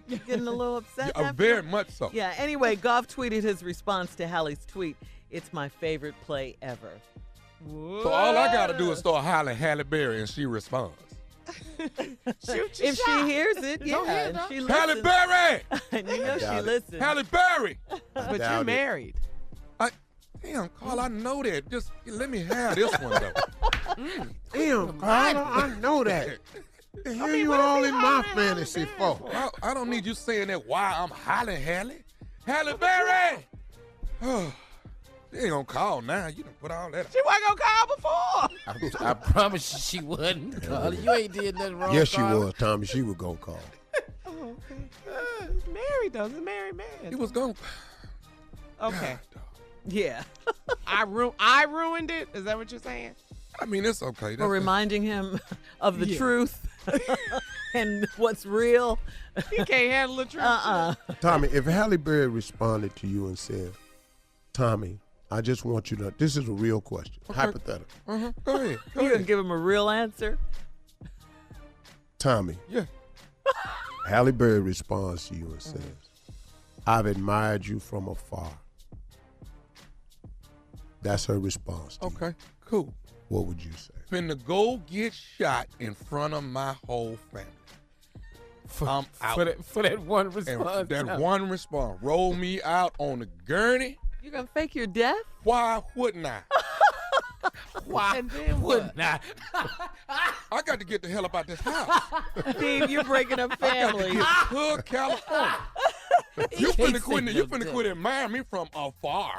You're getting a little upset? Very much so. Yeah, anyway, Goff tweeted his response to Halle's tweet. "It's my favorite play ever." So all I got to do is start hollering Halle Berry, and she responds. If she hears it, yeah. If she Halle listens. Berry! And you know she listens. Halle Berry! But you're married. Damn, Carl, I know that. Just let me have this one, though. Damn, Carla, I know that. The hell you all in my fantasy for? I don't need you saying that while I'm hollering, Halle Berry! They ain't gonna call now. You done put all that. She wasn't gonna call before. I promise you she wasn't. Carla. You ain't did nothing wrong. Yes, she Carla. was, Tommy. She was gonna call. Oh, okay. He's married though. He's a married man. He was gonna. Okay. Yeah. I ruined it. Is that what you're saying? I mean, it's okay. For reminding him of the truth and what's real. He can't handle the truth. Tommy, if Halle Berry responded to you and said, Tommy, I just want you to, this is a real question, hypothetical. Go ahead. You gonna give him a real answer? Tommy. Yeah. Halle Berry responds to you and says, I've admired you from afar. That's her response to you. Okay, cool. What would you say? Finna go get shot in front of my whole family. I'm out. For that one response. And that one response. Roll me out on the gurney. You gonna fake your death? Why wouldn't I? Why wouldn't I? I got to get the hell up out this house. Steve, you're breaking up families. I got to get to California. You finna quit admiring me from afar.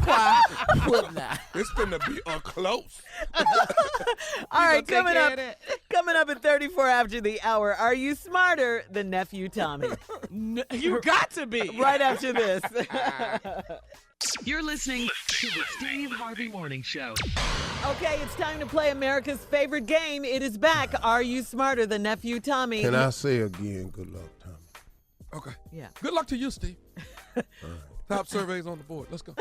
Why wouldn't I? It's finna be up close. All right, coming up at 34 after the hour. Are you smarter than nephew Tommy? You got to be. Right after this. You're listening to the Steve Harvey Morning Show. Okay, it's time to play America's favorite game. It is back. Are you smarter than nephew Tommy? Can I say again, good luck, Tommy? Okay. Yeah. Good luck to you, Steve. Top surveys on the board. Let's go.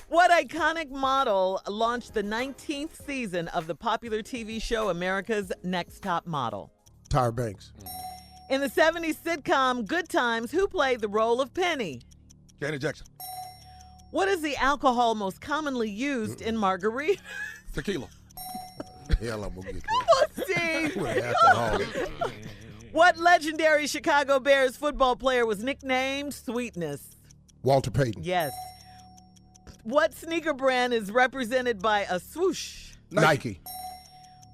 What iconic model launched the 19th season of the popular TV show America's Next Top Model? Tyra Banks. In the 70s sitcom Good Times, who played the role of Penny? Janet Jackson. What is the alcohol most commonly used in margarita? Tequila. Hell, I'm gonna get Steve. that. What legendary Chicago Bears football player was nicknamed Sweetness? Walter Payton. Yes. What sneaker brand is represented by a swoosh? Nike.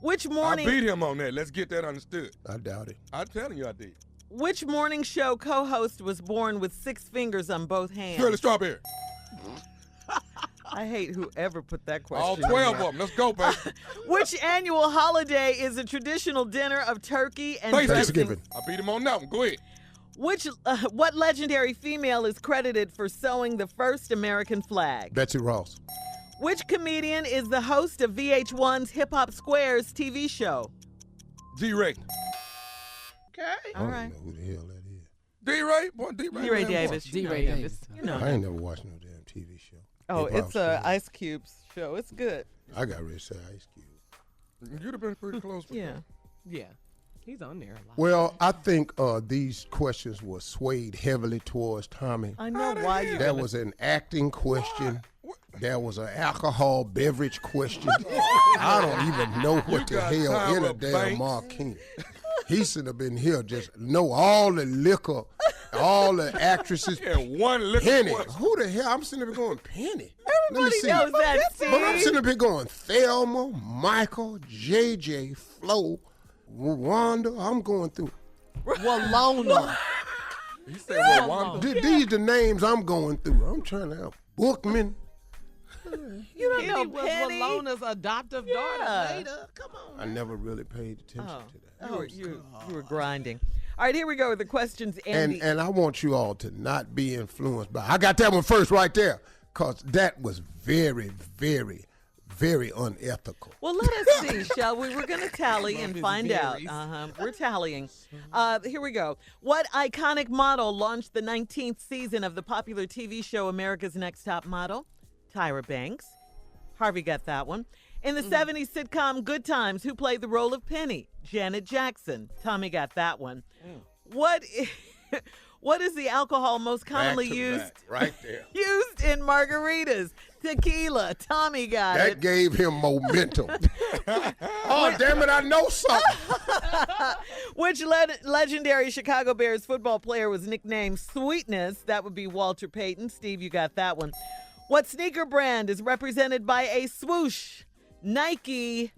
Which morning? I beat him on that. Let's get that understood. I doubt it. I'm telling you I did. Which morning show co-host was born with 6 fingers on both hands? Shirley Strawberry. I hate whoever put that question. All 12 of them. Let's go, baby. Which annual holiday is a traditional dinner of turkey and Thanksgiving. I beat him on that one. Go ahead. What legendary female is credited for sewing the first American flag? Betsy Ross. Which comedian is the host of VH1's Hip Hop Squares TV show? D-Ray. Okay. All right. I don't know who the hell that is. D-Ray? Boy, D-Ray. D-Ray Davis. D-Ray Davis. You know. I ain't never watched no damn TV show. Oh, Hip-Hop it's a Ice Cube's show. It's good. I got ready to say Ice Cube. You'd have been pretty close. Yeah. Yeah. He's on there a lot. Well, I think these questions were swayed heavily towards Tommy. I know why you. That was an acting question. There was an alcohol beverage question. I don't even know what the hell in a damn martini. He should have been here just know all the liquor, all the actresses. Yeah, one liquor Penny. question. Who the hell? I'm sitting there going, Penny. Everybody knows that, Steve. But I'm sitting there going, Thelma, Michael, JJ, Flo, Wanda. I'm going through. Walona. He said, well, Wanda. These the names I'm going through. I'm trying to help. Bookman. You don't know Penny was Penny. Walona's adoptive daughter later. Come on. I never really paid attention to that. Oh, you were grinding. All right, here we go with the questions. Andy. And I want you all to not be influenced by. I got that one first right there, because that was very, very, very unethical. Well, let us see, shall we? We're going to tally and find out. We're tallying. Here we go. What iconic model launched the 19th season of the popular TV show America's Next Top Model? Tyra Banks. Harvey got that one. In the 70s sitcom Good Times, who played the role of Penny? Janet Jackson. Tommy got that one. What is the alcohol most commonly used? Right there. Used in margaritas? Tequila. Tommy got That it. gave him momentum. Oh, damn it, I know something. Which legendary Chicago Bears football player was nicknamed Sweetness? That would be Walter Payton. Steve, you got that one. What sneaker brand is represented by a swoosh? Nike.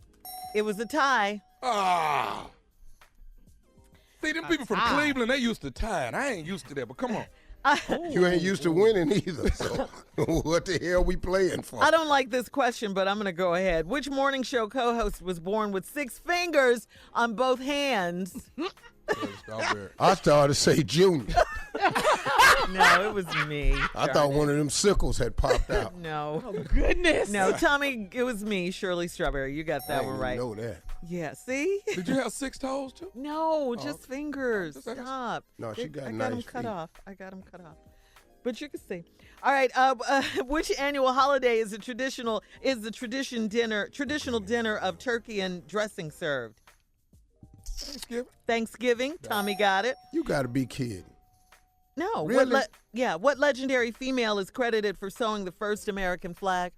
It was a tie. Ah. See, them people from Cleveland, they used to tie it. I ain't used to that, but come on. You ain't used to winning either, so what the hell we playing for? I don't like this question, but I'm going to go ahead. Which morning show co-host was born with 6 fingers on both hands? I started to say Junior. No, it was me. I thought one of them sickles had popped out. No. Oh, goodness. No, Tommy, it was me, Shirley Strawberry. You got that one right. I didn't know that. Yeah, see? Did you have 6 toes, too? No, just fingers. Just- Stop. No, she got I nice got them cut feet. off. I got them cut off. But you can see. All right. Which annual holiday is the traditional dinner of turkey and dressing served? Thanksgiving. Tommy got it. You got to be kidding. No. Really? What legendary female is credited for sewing the first American flag?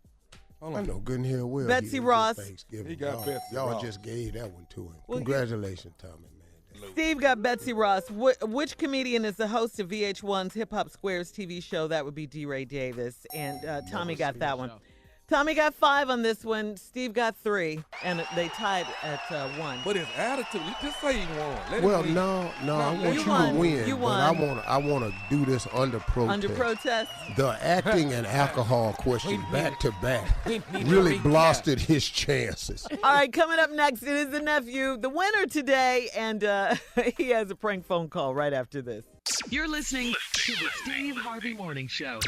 I know good and hell well. Betsy Ross. Thanksgiving. He got Betsy Y'all Ross. just gave that one to him. Well, Congratulations, Tommy, man. Steve got Betsy Ross. Which comedian is the host of VH1's Hip Hop Squares TV show? That would be D. Ray Davis. And Tommy got that one. Tommy got 5 on this one. Steve got 3. And they tied at 1. But his attitude, just say he won. Let Well, him no, I want you won. to win. You but won. I want to do this under protest. Under protest? The acting and alcohol question back to back really blasted his chances. All right, coming up next, it is the nephew, the winner today, and he has a prank phone call right after this. You're listening to the Steve Harvey Morning Show.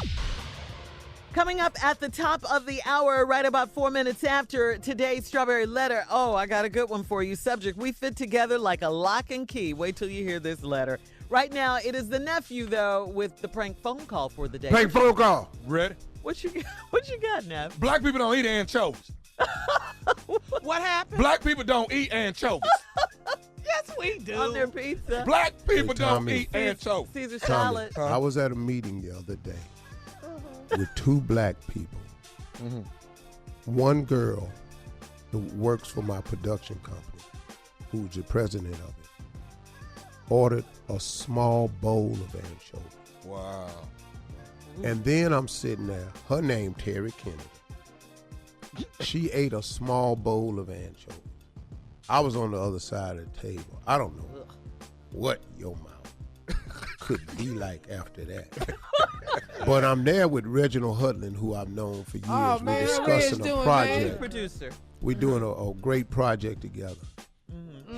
Coming up at the top of the hour, right about 4 minutes after today's Strawberry Letter. Oh, I got a good one for you. Subject, we fit together like a lock and key. Wait till you hear this letter. Right now, it is the nephew, though, with the prank phone call for the day. Prank phone call. Ready? What you got, Neff? Black people don't eat anchovies. What happened? Black people don't eat anchovies. Yes, we do. On their pizza. Black people don't Tommy. eat anchovies. Caesar Tommy, salad. I was at a meeting the other day with 2 black people. One girl who works for my production company, who's the president of it, ordered a small bowl of anchovies. Wow. And then I'm sitting there, her name Terry Kennedy. She ate a small bowl of anchovies. I was on the other side of the table. I don't know what your mouth could be like after that. But I'm there with Reginald Hudlin, who I've known for years. Oh, man, We're discussing a project. Producer. We're doing a great project together.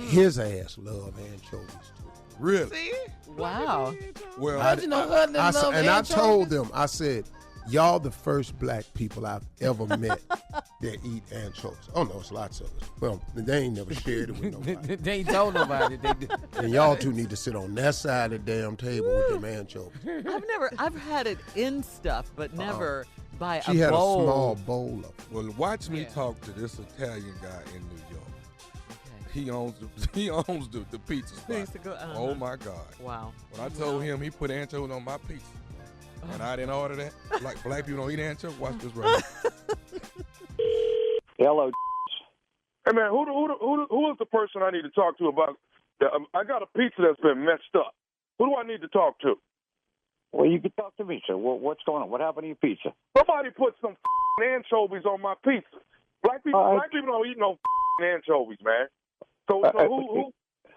His ass love anchovies too. Really? See? Wow. Well, I told them, I said, y'all the first black people I've ever met that eat anchovies. Oh, no, it's lots of us. Well, they ain't never shared it with nobody. They ain't told nobody. They did. And y'all two need to sit on that side of the damn table with them anchovies. I've had it in stuff, but never by She a had bowl. a small bowl of it. Well, watch me talk to this Italian guy in New York. He owns the pizza spot. Oh my God! Wow. When I told him he put anchovies on my pizza, and I didn't order that, like black people don't eat anchovies. Watch this right now. Hello. Hey man, who is the person I need to talk to about? I got a pizza that's been messed up. Who do I need to talk to? Well, you can talk to me, sir. What's going on? What happened to your pizza? Somebody put some anchovies on my pizza. Black people don't eat no anchovies, man. So who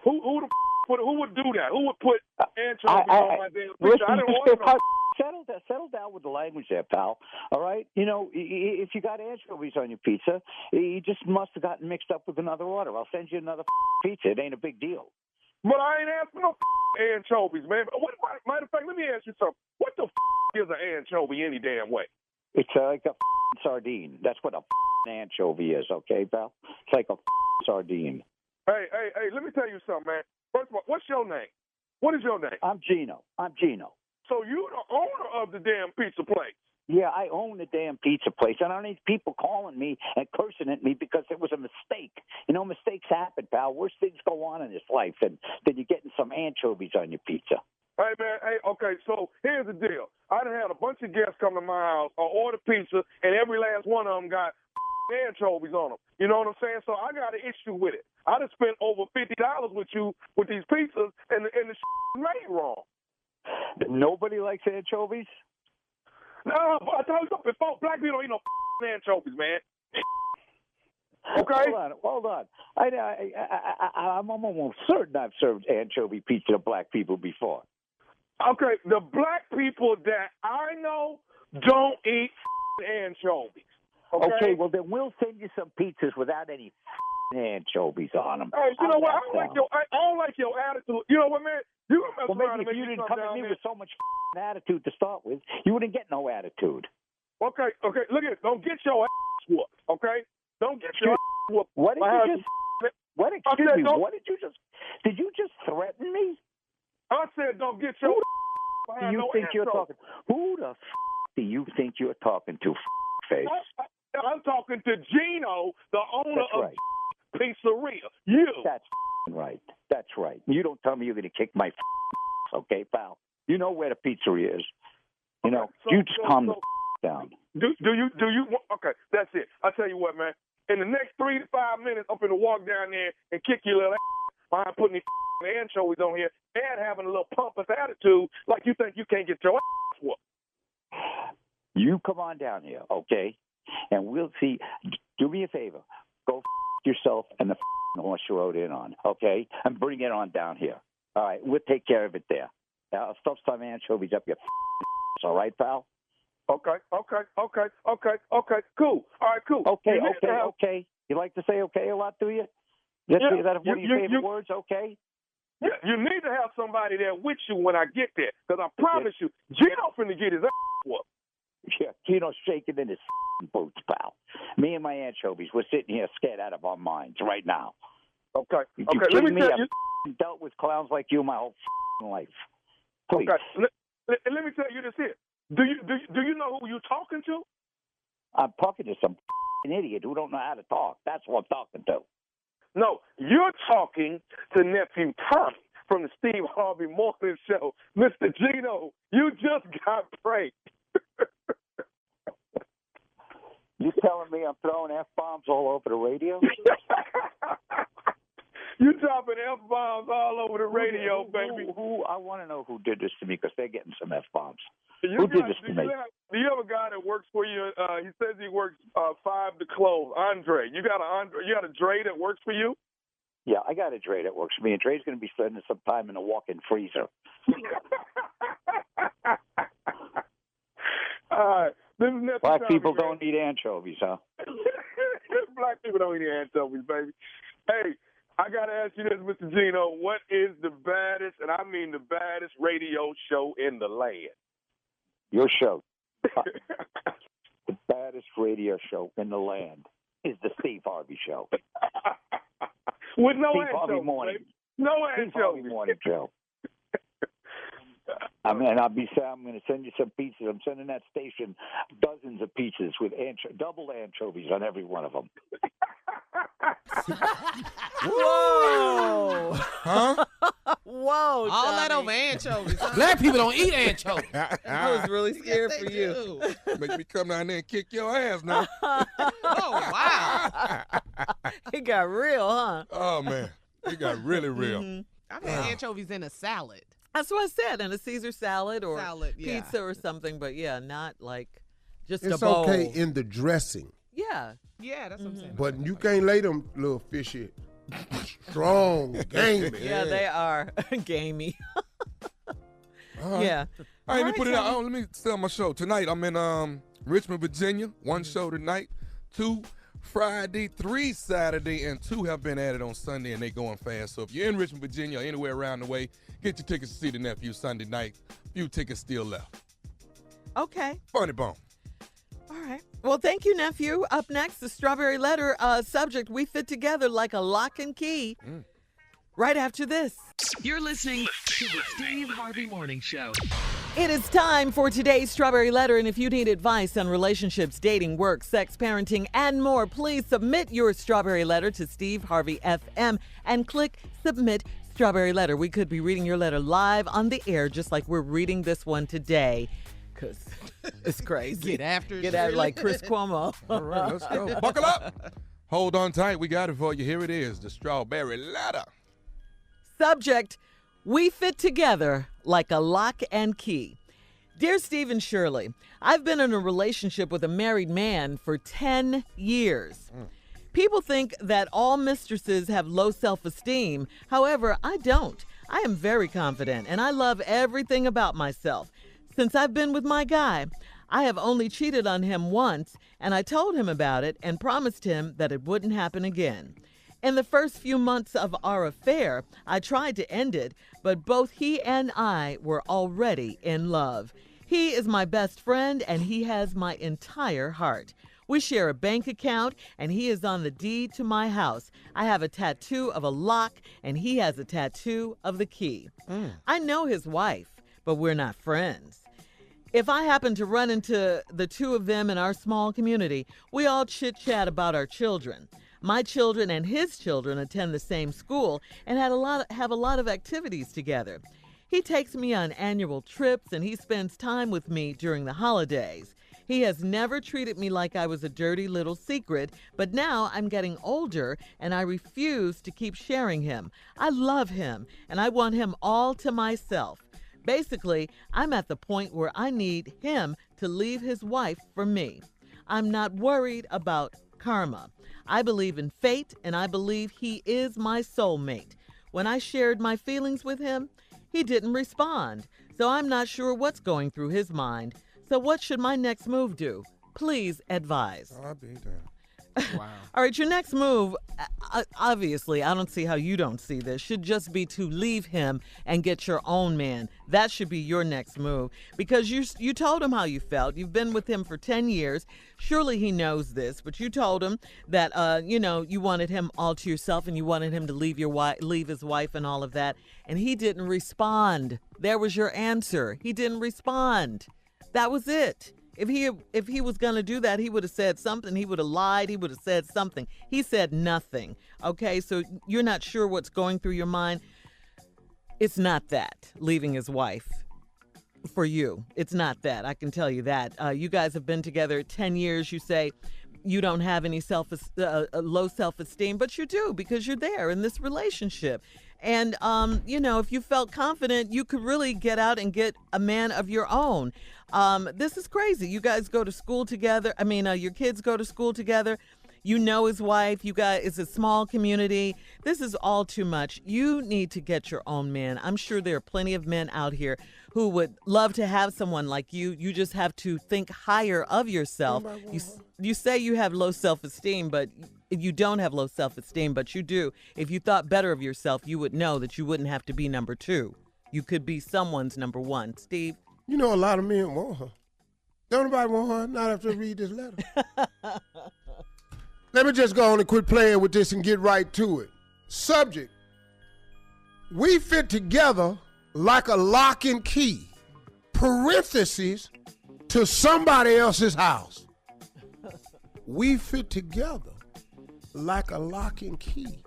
would do that? Who would put anchovies on my damn pizza? Listen, I didn't order no. Settle down with the language there, pal. All right? You know, if you got anchovies on your pizza, you just must have gotten mixed up with another order. I'll send you another pizza. It ain't a big deal. But I ain't asking no anchovies, man. Matter of fact, let me ask you something. What the is an anchovy any damn way? It's like a sardine. That's what a anchovy is, okay, pal? It's like a sardine. Hey, let me tell you something, man. First of all, what's your name? What is your name? I'm Gino. So you the owner of the damn pizza place? Yeah, I own the damn pizza place, and I don't need people calling me and cursing at me because it was a mistake. You know, mistakes happen, pal. Worse things go on in this life than you getting some anchovies on your pizza. Hey, man, okay, so here's the deal. I done had a bunch of guests come to my house, order pizza, and every last one of them got anchovies on them. You know what I'm saying? So I got an issue with it. I done spent over $50 with you with these pizzas, and the made wrong. Nobody likes anchovies? No, I told you before, black people don't eat no anchovies, man. Okay? Hold on. I'm almost certain I've served anchovy pizza to black people before. Okay, the black people that I know don't eat anchovies. Okay, well then we'll send you some pizzas without any anchovies on them. Hey, you know what? I don't like your attitude. You know what, man? You mess around maybe if you didn't come at me with so much attitude to start with, you wouldn't get no attitude. Okay, look at it. Don't get your ass whooped, okay? Don't get your ass whooped. What did you just... Excuse me, what did you just... Did you just threaten me? I said don't get your do you think you're talking... Who the do you think you're talking to, face? I'm talking to Gino, the owner of Pizzeria. You. That's right. That's right. You don't tell me you're going to kick my okay, pal? You know where the pizzeria is. You know, you just calm the down. Do you? Okay, that's it. I tell you what, man. In the next 3 to 5 minutes, I'm going to walk down there and kick your little ass behind putting these anchovies on here and having a little pompous attitude like you think you can't get your ass whooped. You come on down here, okay? And we'll see. Do me a favor. Go yourself and the horse you rode in on, okay? And bring it on down here. All right, we'll take care of it there. I'll stuff some anchovies up your all right, pal? Okay. Cool. All right, cool. Okay. You like to say okay a lot, do you? Is that one of your favorite words, okay? Yeah, you need to have somebody there with you when I get there, because I promise you, Gino finna get his ass whooped. Yeah, Gino's shaking in his boots, pal. Me and my anchovies, we're sitting here scared out of our minds right now. Okay. Let me tell you. I've dealt with clowns like you my whole life. Please. Okay. Let me tell you this here. Do you know who you're talking to? I'm talking to some idiot who don't know how to talk. That's what I'm talking to. No, you're talking to nephew Tommy from the Steve Harvey Morning Show. Mr. Gino, you just got pranked. You telling me I'm throwing F-bombs all over the radio? You dropping F-bombs all over the radio, baby. I want to know who did this to me, because they're getting some F-bombs. Who did this to me? Do you have a guy that works for you? He says he works 5 to close. Andre. You got a Dre that works for you? Yeah, I got a Dre that works for me, and Dre's going to be spending some time in a walk-in freezer. Black people don't eat anchovies, huh? Black people don't eat anchovies, baby. Hey, I got to ask you this, Mr. Gino. What is the baddest, and I mean the baddest radio show in the land? Your show. The baddest radio show in the land is the Steve Harvey Show. With no Steve Harvey Morning. No Steve Harvey Morning Show. I'm going to send you some pizzas. I'm sending that station dozens of pizzas with double anchovies on every one of them. Whoa! Huh? Whoa! All that over anchovies. Huh? Black people don't eat anchovies. I was really scared for you. Make me come down there and kick your ass now. Oh, wow. It got real, huh? Oh, man. It got really real. Mm-hmm. I've had anchovies in a salad. That's what I said, in a Caesar salad or yeah. pizza or something, but not like just it's a bowl. It's okay in the dressing. Yeah. Yeah, that's what I'm saying. But you can't lay them little fishy, strong, gamey. Yeah, they are gamey. Right. Yeah. All right, let me put it out. Let me tell my show. Tonight, I'm in Richmond, Virginia. 1 show tonight, 2 Friday, 3 Saturday, and 2 have been added on Sunday, and they going fast. So if you're in Richmond, Virginia, or anywhere around the way, get your tickets to see the nephew Sunday night. Few tickets still left. Okay. Funny bone. All right. Well, thank you, nephew. Up next, the Strawberry Letter subject. We fit together like a lock and key. Right after this. You're listening to the Steve Harvey Morning Show. It is time for today's Strawberry Letter, and if you need advice on relationships, dating, work, sex, parenting, and more, please submit your Strawberry Letter to Steve Harvey FM and click Submit Strawberry Letter. We could be reading your letter live on the air, just like we're reading this one today, because it's crazy. Get after it like Chris Cuomo. All right, let's go. Buckle up. Hold on tight. We got it for you. Here it is, the Strawberry Letter. Subject, we fit together like a lock and key. Dear Steve and Shirley, I've been in a relationship with a married man for 10 years. People think that all mistresses have low self-esteem. However, I don't. I am very confident, and I love everything about myself. Since I've been with my guy, I have only cheated on him once, and I told him about it and promised him that it wouldn't happen again. In the first few months of our affair, I tried to end it, but both he and I were already in love. He is my best friend, and he has my entire heart. We share a bank account, and he is on the deed to my house. I have a tattoo of a lock, and he has a tattoo of the key. I know his wife, but we're not friends. If I happen to run into the two of them in our small community, we all chit-chat about our children. My children and his children attend the same school and have a lot of activities together. He takes me on annual trips, and he spends time with me during the holidays. He has never treated me like I was a dirty little secret, but now I'm getting older, and I refuse to keep sharing him. I love him, and I want him all to myself. Basically, I'm at the point where I need him to leave his wife for me. I'm not worried about karma. I believe in fate, and I believe he is my soulmate. When I shared my feelings with him, he didn't respond, so I'm not sure what's going through his mind. So what should my next move do? Please advise. I'll be there. Wow. All right, your next move, obviously, I don't see how you don't see this, should just be to leave him and get your own man. That should be your next move, because you told him how you felt. You've been with him for 10 years. Surely he knows this, but you told him that, you wanted him all to yourself, and you wanted him to leave his wife and all of that, and he didn't respond. There was your answer. He didn't respond. That was it. If he was going to do that, he would have said something. He would have lied. He would have said something. He said nothing. Okay, so you're not sure what's going through your mind. It's not that, leaving his wife for you. It's not that. I can tell you that. You guys have been together 10 years. You say you don't have any low self-esteem, but you do, because you're there in this relationship. And, if you felt confident, you could really get out and get a man of your own. This is crazy. You guys go to school together. Your kids go to school together. You know his wife. You guys, it's a small community. This is all too much. You need to get your own man. I'm sure there are plenty of men out here who would love to have someone like you. You just have to think higher of yourself. You say you have low self-esteem, but you don't have low self-esteem, but you do. If you thought better of yourself, you would know that you wouldn't have to be number two. You could be someone's number one. Steve? You know, a lot of men want her. Don't nobody want her, not after I read this letter. Let me just go on and quit playing with this and get right to it. Subject: we fit together like a lock and key, parentheses, to somebody else's house. We fit together like a lock and key,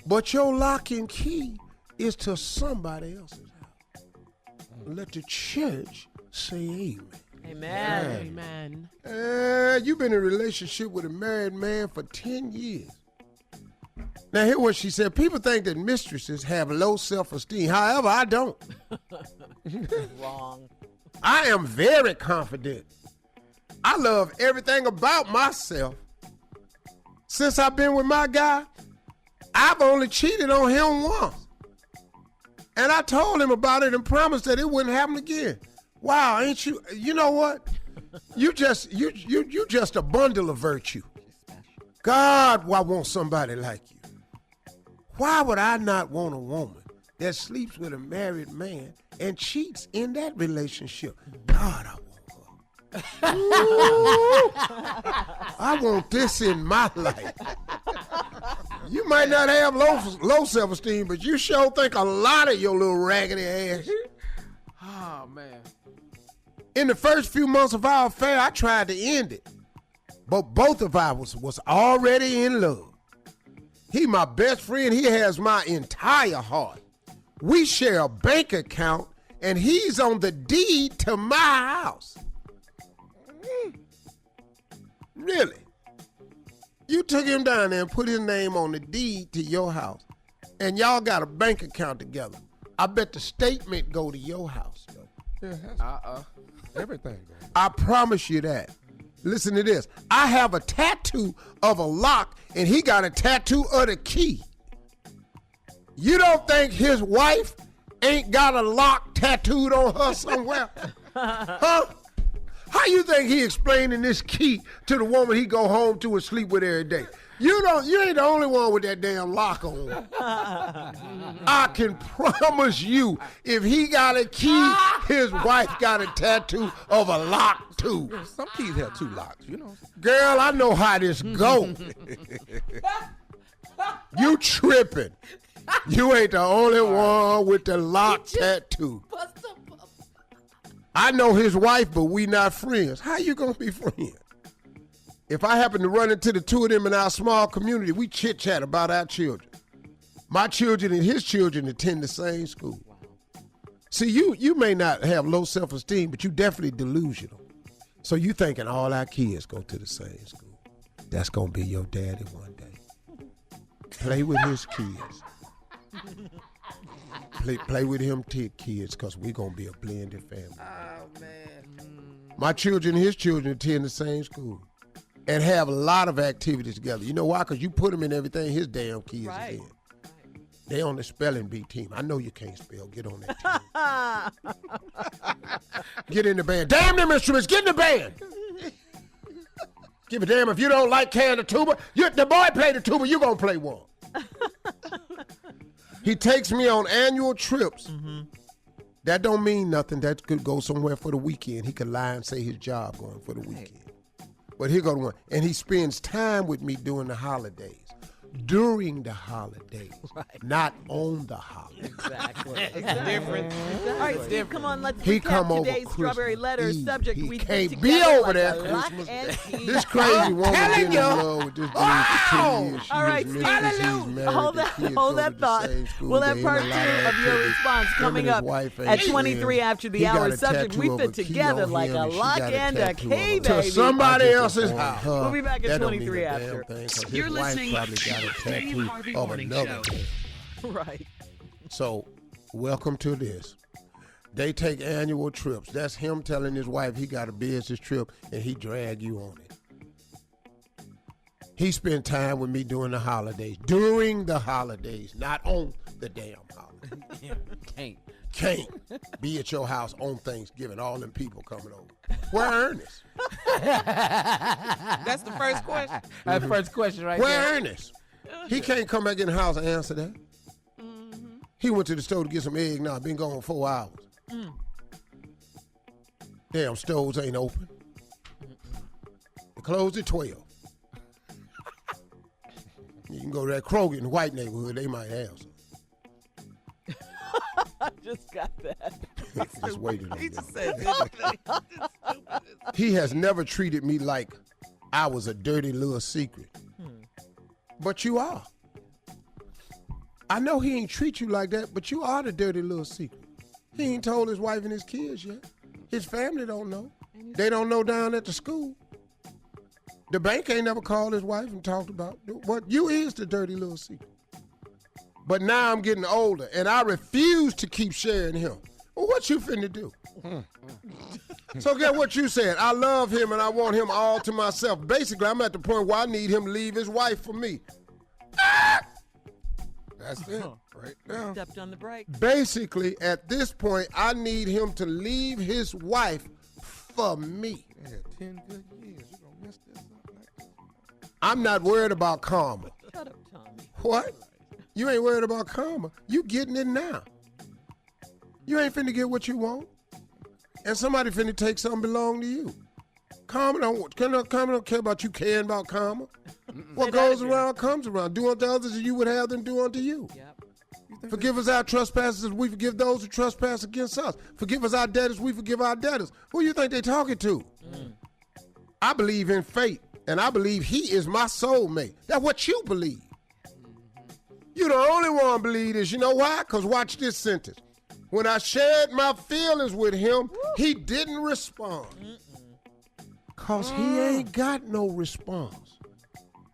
but your lock and key is to somebody else's house. Let the church say amen. Amen. Amen. You've been in a relationship with a married man for 10 years. Now, hear what she said. People think that mistresses have low self-esteem. However, I don't. Wrong. I am very confident. I love everything about myself. Since I've been with my guy, I've only cheated on him once. And I told him about it and promised that it wouldn't happen again. Wow, ain't you? You know what? You just a bundle of virtue. God, I want somebody like you. Why would I not want a woman that sleeps with a married man and cheats in that relationship? God, I want her. I want this in my life. You might not have low self-esteem, but you sure think a lot of your little raggedy ass. Oh, man. In the first few months of our affair, I tried to end it, but both of us was already in love. He my best friend. He has my entire heart. We share a bank account, and he's on the deed to my house. Really? You took him down there and put his name on the deed to your house, and y'all got a bank account together. I bet the statement go to your house, though. Yeah, everything goes. I promise you that. Listen to this. I have a tattoo of a lock, and he got a tattoo of the key. You don't think his wife ain't got a lock tattooed on her somewhere? Huh? How you think he explaining this key to the woman he go home to and sleep with every day? You ain't the only one with that damn lock on. I can promise you, if he got a key, his wife got a tattoo of a lock too. Some keys have 2 locks, you know. Girl, I know how this go. You tripping. You ain't the only one with the lock tattoo. I know his wife, but we not friends. How you gonna be friends? If I happen to run into the two of them in our small community, we chit-chat about our children. My children and his children attend the same school. See, you may not have low self-esteem, but you definitely delusional. So you thinking all our kids go to the same school. That's going to be your daddy one day. Play with his kids. Play with him kids, because we're going to be a blended family. Oh, man. My children and his children attend the same school and have a lot of activities together. You know why? Because you put them in everything his damn kids are in. They on the spelling bee team. I know you can't spell. Get on that team. Get in the band. Damn them instruments. Get in the band. Give a damn if you don't like carrying the tuba. The boy play the tuba. You going to play one. He takes me on annual trips. Mm-hmm. That don't mean nothing. That could go somewhere for the weekend. He could lie and say his job going for the weekend. But here go the one. And he spends time with me during the holidays. During the holidays, not on the holidays. Exactly. It's different. All right, Steve, come on, let's He come recap over today's Christmas Strawberry Letter Eve. subject. He We can't put be together over like there a lock Christmas. and key. This crazy woman been in love with this dude for 10 years. She All right, was Steve, Mrs. He's married. hold The kids that go to the thought. same school. We'll have They part in 2 a lot of your activities. response Him coming and his up wife ain't at 23 friends. after the He got hour a subject. tattoo We of put a key together on like him, a and she lock got a and a tattoo key, on her. baby. To somebody else's house. We'll be back at That don't mean 23 a damn after. thing, 'cause You're his wife listening probably got a to Steve tattoo Harvey of Morning another Show. thing. Right. So, welcome to this. They take annual trips. That's him telling his wife he got a business trip and he drag you on it. He spent time with me during the holidays. During the holidays, not on the damn holiday. Can't be at your house on Thanksgiving. All them people coming over. Where Ernest? That's the first question. That's the first question right Where there. Ernest? He can't come back in the house and answer that. He went to the store to get some egg. Now, been gone 4 hours. Damn, stoves ain't open. They closed at 12. You can go to that Kroger in the white neighborhood. They might have some. I just got that. Just waited on He that. just said He has never treated me like I was a dirty little secret. But you are. I know he ain't treat you like that, but you are the dirty little secret. He ain't told his wife and his kids yet. His family don't know. They don't know down at the school. The bank ain't never called his wife and talked about what you is the dirty little secret. But now I'm getting older, and I refuse to keep sharing him. Well, what you finna do? So get what you said. I love him, and I want him all to myself. Basically, I'm at the point where I need him to leave his wife for me. That's it. Right now. Stepped on the brake. Basically, at this point, I need him to leave his wife for me. Yeah, 10 good years. You gonna mess this up like this? I'm not worried about karma. Shut up, Tommy. What? You ain't worried about karma. You getting it now. You ain't finna get what you want. And somebody finna take something belong to you. Karma don't care about you caring about karma. What goes around comes around. Do unto others as you would have them do unto you. Yep. Forgive us our trespasses as we forgive those who trespass against us. Forgive us our debtors, we forgive our debtors. Who you think they talking to? I believe in fate, and I believe he is my soulmate. That's what you believe. You the only one believe this. You know why? Because watch this sentence. When I shared my feelings with him, he didn't respond. Because he ain't got no response.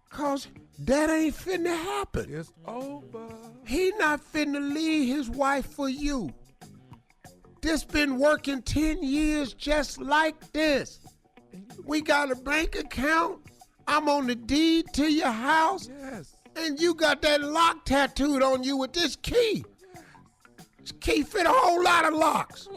Because that ain't finna happen. It's over. He not finna leave his wife for you. This been working 10 years just like this. We got a bank account. I'm on the deed to your house. Yes. And you got that lock tattooed on you with this key. This key fit a whole lot of locks.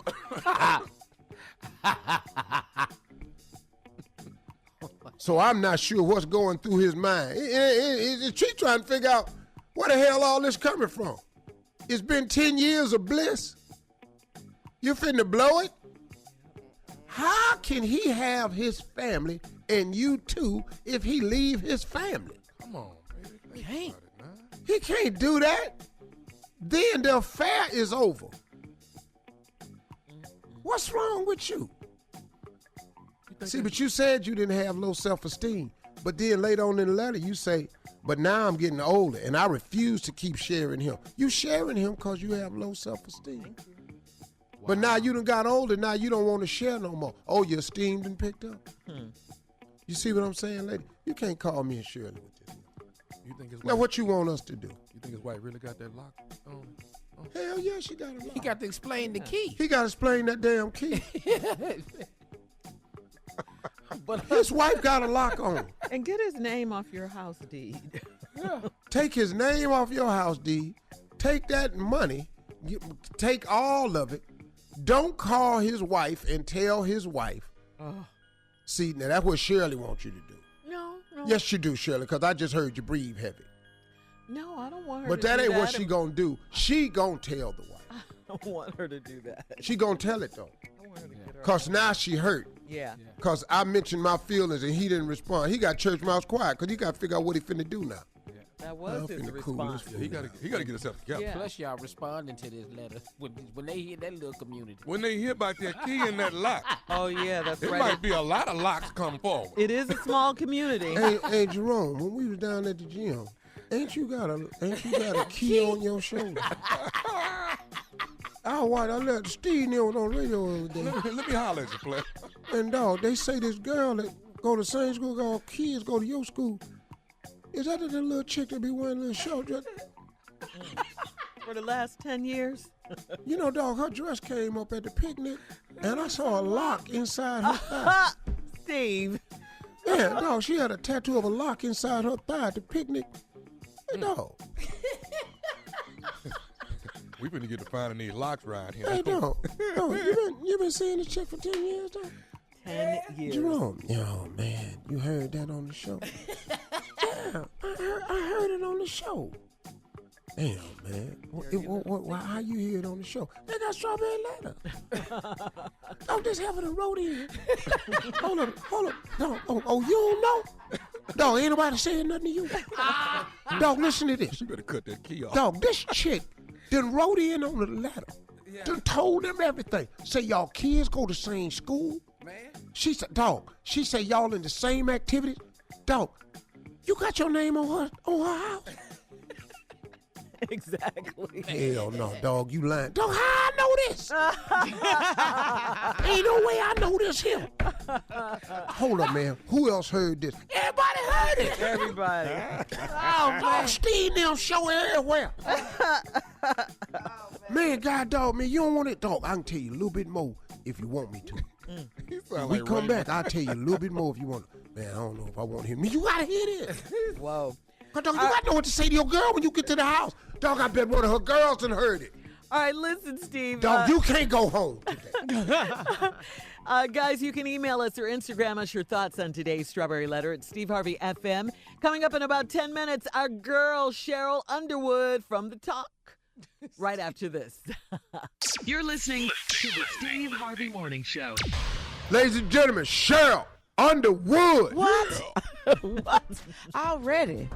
So I'm not sure what's going through his mind. Is she trying to figure out where the hell all this coming from? It's been 10 years of bliss. You finna blow it? How can he have his family and you too if he leave his family? Come on, baby. He can't do that. Then the affair is over. What's wrong with you? See, but you said you didn't have low self-esteem. But then later on in the letter, you say, but now I'm getting older, and I refuse to keep sharing him. You sharing him because you have low self-esteem. Wow. But now you done got older, now you don't want to share no more. Oh, your esteem done picked up? You see what I'm saying, lady? You can't call me and Shirley with this. You think his now, wife, what you want us to do? You think his wife really got that lock on? Oh. Hell yeah, she got a lock. He got to explain the key. He got to explain that damn key. But his wife got a lock on. And get his name off your house deed. Yeah. Take his name off your house deed. Take that money. Take all of it. Don't call his wife and tell his wife. See, now that's what Shirley wants you to do. No. Yes, you do, Shirley, because I just heard you breathe heavy. No, I don't want her but to do that. But that ain't what she gonna do. She gonna tell the wife. I don't want her to do that. She gonna tell it, though. I want her to get her because now she hurt. Yeah. Because I mentioned my feelings and he didn't respond. He got church mouse quiet because he got to figure out what he finna do now. That was his response. Yeah, he got to get himself together. Yeah. Plus, y'all responding to this letter when they hear that little community. When they hear about that key and that lock. Oh, yeah, that's right. There might be a lot of locks come forward. It is a small community. Hey, Jerome, when we was down at the gym, ain't you got a key on your shoulder? I let Steve know on the radio the other day. Let me holler at you, player. And dog, they say this girl that go to the same school, all kids go to your school. Is that the little chick that be wearing a little short dress? For the last 10 years? You know, dog, her dress came up at the picnic, and I saw a lock inside her thigh. Steve. Yeah, dog, she had a tattoo of a lock inside her thigh at the picnic. Hey, dog. We finna get to finding these locks right here. Hey, dog, you been seeing this chick for 10 years, dog? 10 years. Jerome, yo, man, you heard that on the show? Yeah, I heard it on the show. Damn, man. How you hear it on the show? They got strawberry letter. Dog, this happened wrote in. Hold up. Dog, oh, you don't know? Dog, ain't nobody saying nothing to you. Dog, listen to this. You better cut that key off. Dog, this chick done wrote in on the letter. Yeah. Done told them everything. Say y'all kids go to the same school. Man. She said, dog, y'all in the same activities. Dog, you got your name on her house? Exactly. Hell no, dog, you lying. Dog, how I know this? Ain't no way I know this here. Hold up, man. Who else heard this? Everybody heard it. Everybody. Oh, man. Steve now show everywhere. Man, God, dog, man, you don't want it, dog. I can tell you a little bit more if you want me to. When we come back, I'll tell you a little bit more if you want. Man, I don't know if I want him. You gotta hear this. Whoa. Dog, you gotta know what to say to your girl when you get to the house. Dog, I bet one of her girls done heard it. All right, listen, Steve. Dog, you can't go home today. Guys, you can email us or Instagram us your thoughts on today's Strawberry Letter at Steve Harvey FM. Coming up in about 10 minutes, our girl, Sheryl Underwood from The Talk. Right after this. You're listening to the Steve Harvey Morning Show. Ladies and gentlemen, Sheryl Underwood. What? What? Already?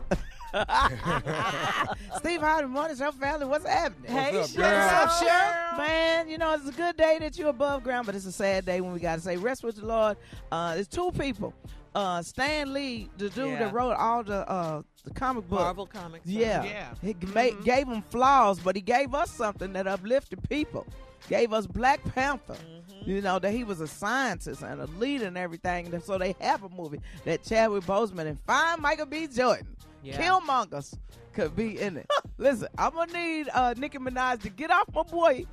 Steve Harvey Morning Show family, what's happening? Hey, what's Sheryl. What's up, Sheryl? Man, you know, it's a good day that you're above ground, but it's a sad day when we got to say rest with the Lord. There's two people. Stan Lee, the dude that wrote all the comic book. Marvel comics. Yeah. He gave them flaws, but he gave us something that uplifted people. Gave us Black Panther. You know, that he was a scientist and a leader and everything. So they have a movie that Chadwick Boseman and fine Michael B. Jordan, Killmongers, could be in it. Listen, I'm going to need Nicki Minaj to get off my boy,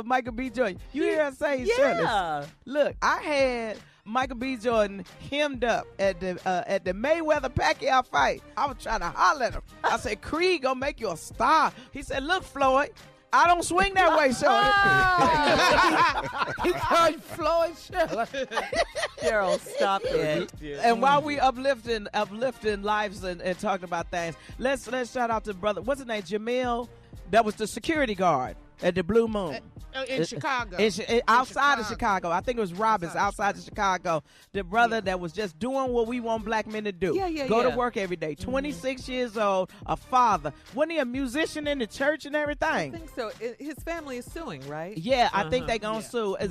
Michael B. Jordan. You hear her say, yeah. Look, I had Michael B. Jordan hemmed up at the Mayweather Pacquiao fight, I was trying to holler at him. I said, Creed gonna make you a star. He said, look, Floyd, I don't swing that way, Shorty. He called you Floyd Cheryl, stop it. And while we uplifting lives and talking about things, let's shout out to brother. What's his name? Jamil. That was the security guard at the Blue Moon. In Chicago. Outside of Chicago. I think it was Robbins outside of Chicago. The brother that was just doing what we want black men to do. Go to work every day. 26 years old, a father. Wasn't he a musician in the church and everything? I think so. His family is suing, right? Yeah, I think they're going to sue. I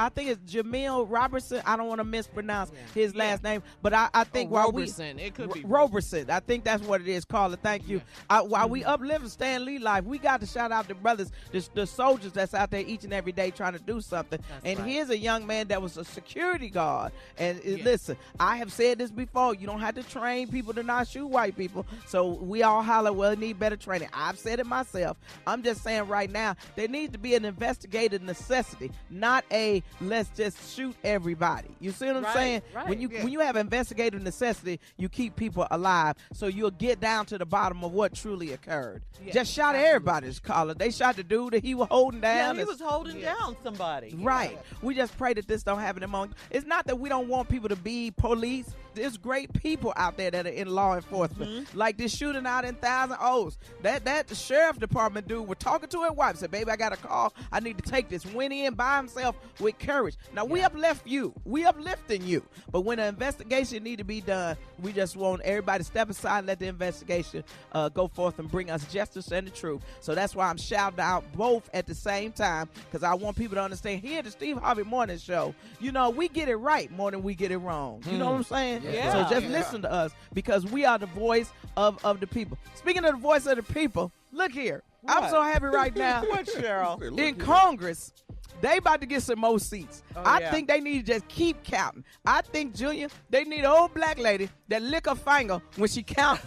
think it's Jamil Robertson. I don't want to mispronounce his last name. But I think Roberson. It could be Roberson. I think that's what it is, Carla. Thank you. While we uplift Stan Lee life, we got to shout out the brothers, the soldiers that's out there each and every day trying to do something. Here's a young man that was a security guard. And listen, I have said this before. You don't have to train people to not shoot white people. So we all holler, well, it need better training. I've said it myself. I'm just saying right now, there needs to be an investigative necessity, not a let's just shoot everybody. You see what I'm saying? Right. When you have investigative necessity, you keep people alive. So you'll get down to the bottom of what truly occurred. Just shot everybody's collar. They shot the dude that he was holding down. Yeah, he was holding down somebody. Right. We just pray that this don't happen among. It's not that we don't want people to be police. There's great people out there that are in law enforcement. Like this shooting out in Thousand Oaks. That sheriff department dude was talking to his wife. Said, baby, I got a call. I need to take this. Went in by himself with courage. Now, we uplift you. We uplifting you. But when an investigation need to be done, we just want everybody to step aside and let the investigation go forth and bring us justice and the truth. So that's why I'm shouting out both at the same time, because I want people to understand here at the Steve Harvey Morning Show, you know, we get it right more than we get it wrong. You know what I'm saying? So just listen to us, because we are the voice of the people. Speaking of the voice of the people, look here. What? I'm so happy right now. What, Cheryl? In Congress, they about to get some more seats. I think they need to just keep counting. I think, Junior, they need an old black lady that lick her finger when she counts.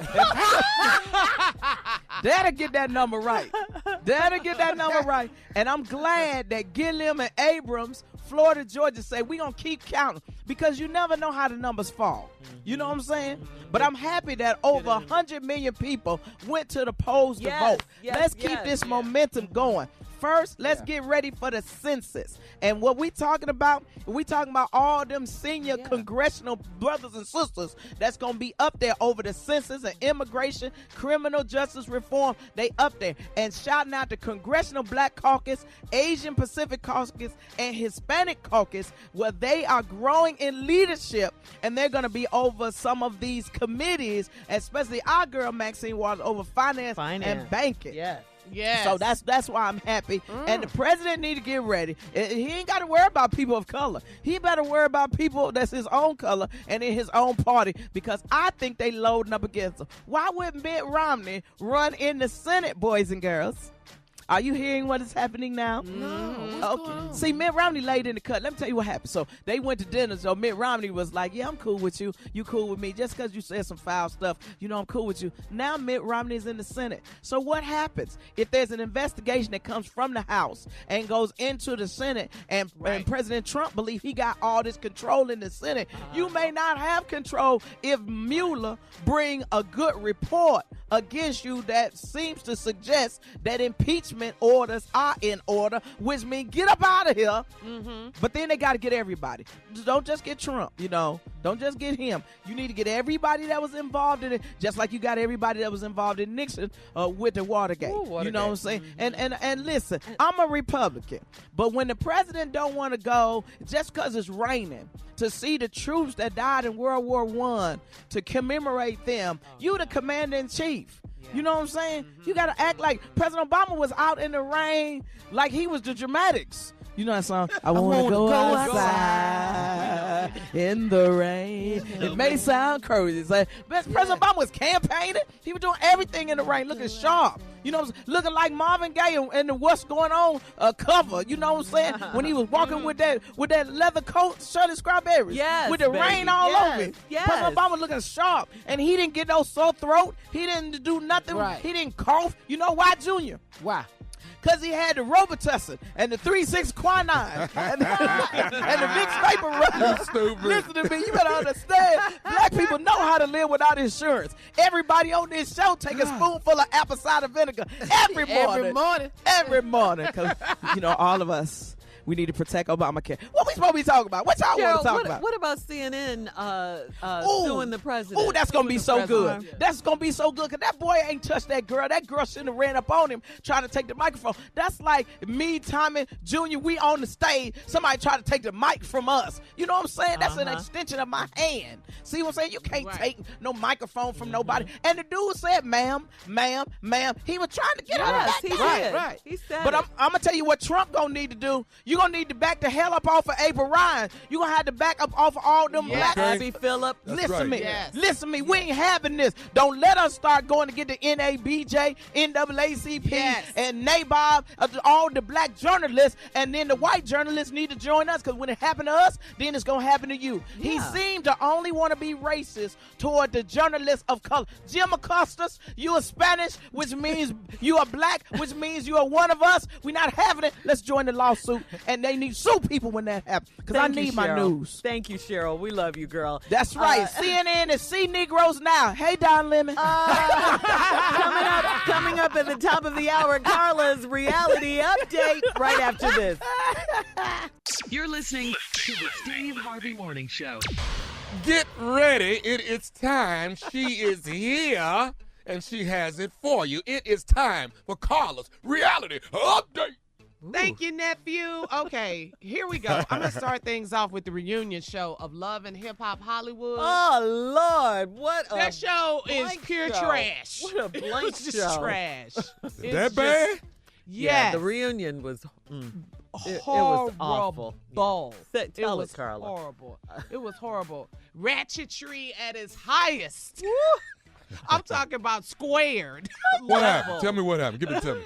That'll get that number right. That'll get that number right. And I'm glad that Gilliam and Abrams, Florida, Georgia, say we're going to keep counting, because you never know how the numbers fall. You know what I'm saying? But I'm happy that over 100 million people went to the polls to vote. Let's keep this momentum going. First, let's get ready for the census. And what we talking about all them senior congressional brothers and sisters that's going to be up there over the census and immigration, criminal justice reform. They up there. And shouting out the Congressional Black Caucus, Asian Pacific Caucus, and Hispanic Caucus, where they are growing in leadership, and they're going to be over some of these committees, especially our girl Maxine Waters over finance. And banking. Yes. So that's why I'm happy. And the president need to get ready. He ain't got to worry about people of color. He better worry about people that's his own color and in his own party, because I think they loading up against him. Why wouldn't Mitt Romney run in the Senate, boys and girls? Are you hearing what is happening now? No. Okay. See, Mitt Romney laid in the cut. Let me tell you what happened. So they went to dinner. So Mitt Romney was like, yeah, I'm cool with you. You cool with me. Just because you said some foul stuff, you know I'm cool with you. Now Mitt Romney is in the Senate. So what happens if there's an investigation that comes from the House and goes into the Senate, and President Trump believes he got all this control in the Senate? You may not have control if Mueller bring a good report against you that seems to suggest that impeachment orders are in order, which means get up out of here. But then they got to get everybody. Don't just get Trump, you know. Don't just get him. You need to get everybody that was involved in it, just like you got everybody that was involved in Nixon with the Watergate. You know what I'm saying? And listen, I'm a Republican, but when the president don't want to go just because it's raining to see the troops that died in World War I, to commemorate them, you the commander-in-chief. You know what I'm saying? You got to act like President Obama was out in the rain like he was the Dramatics. You know that song? I want to go outside in the rain. It may sound crazy. It's like, President Obama was campaigning. He was doing everything in the rain, looking sharp. You know, looking like Marvin Gaye and the What's Going On cover. You know what I'm saying? When he was walking with that leather coat, shirt and strawberries, with the rain all over him. President Obama looking sharp, and he didn't get no sore throat. He didn't do nothing. He didn't cough. You know why, Junior? Why? Because he had the Robitussin and the 3-6 quinine and the Vicks Vapor Rub. Stupid. Listen to me. You better understand. Black people know how to live without insurance. Everybody on this show take a spoonful of apple cider vinegar every morning. Every morning. Because, all of us, we need to protect Obamacare. What we supposed to be talking about? What y'all want to talk about? What about CNN suing the president? Oh, that's going to be so good. That's going to be so good because that boy ain't touched that girl. That girl shouldn't have ran up on him trying to take the microphone. That's like me, Tommy, Junior, we on the stage. Somebody try to take the mic from us. You know what I'm saying? That's an extension of my hand. See what I'm saying? You can't take no microphone from nobody. And the dude said, ma'am. He was trying to get out of that. Right. He said But I'm going to tell you what Trump going to need to do. You're going to need to back the hell up off of April Ryan. You're going to have to back up off of all them black. Abby Phillip. Listen right. to me. Yes. Listen to me. We ain't having this. Don't let us start going to get the NABJ, NAACP, and NABOB, all the black journalists, and then the white journalists need to join us because when it happened to us, then it's going to happen to you. Yeah. He seemed to only want to be racist toward the journalists of color. Jim Acosta, you are Spanish, which means you are black, which means you are one of us. We're not having it. Let's join the lawsuit. And they need to sue people when that happens because I need my news. Thank you, Cheryl. We love you, girl. That's right. CNN is See Negroes Now. Hey, Don Lemon. Coming up at the top of the hour, Carla's reality update right after this. You're listening to the Steve Harvey Morning Show. Get ready. It is time. She is here, and she has it for you. It is time for Carla's reality update. Thank you, nephew. Okay, here we go. I'm going to start things off with the reunion show of Love and Hip Hop Hollywood. Oh, Lord. That show is pure trash. What a blank It's just show. trash. That bad? Yeah, the reunion was it was awful. Tell us, Carla. Horrible. It was horrible. Ratchetry at its highest. I'm talking about squared. What happened? Tell me what happened. Give it to me.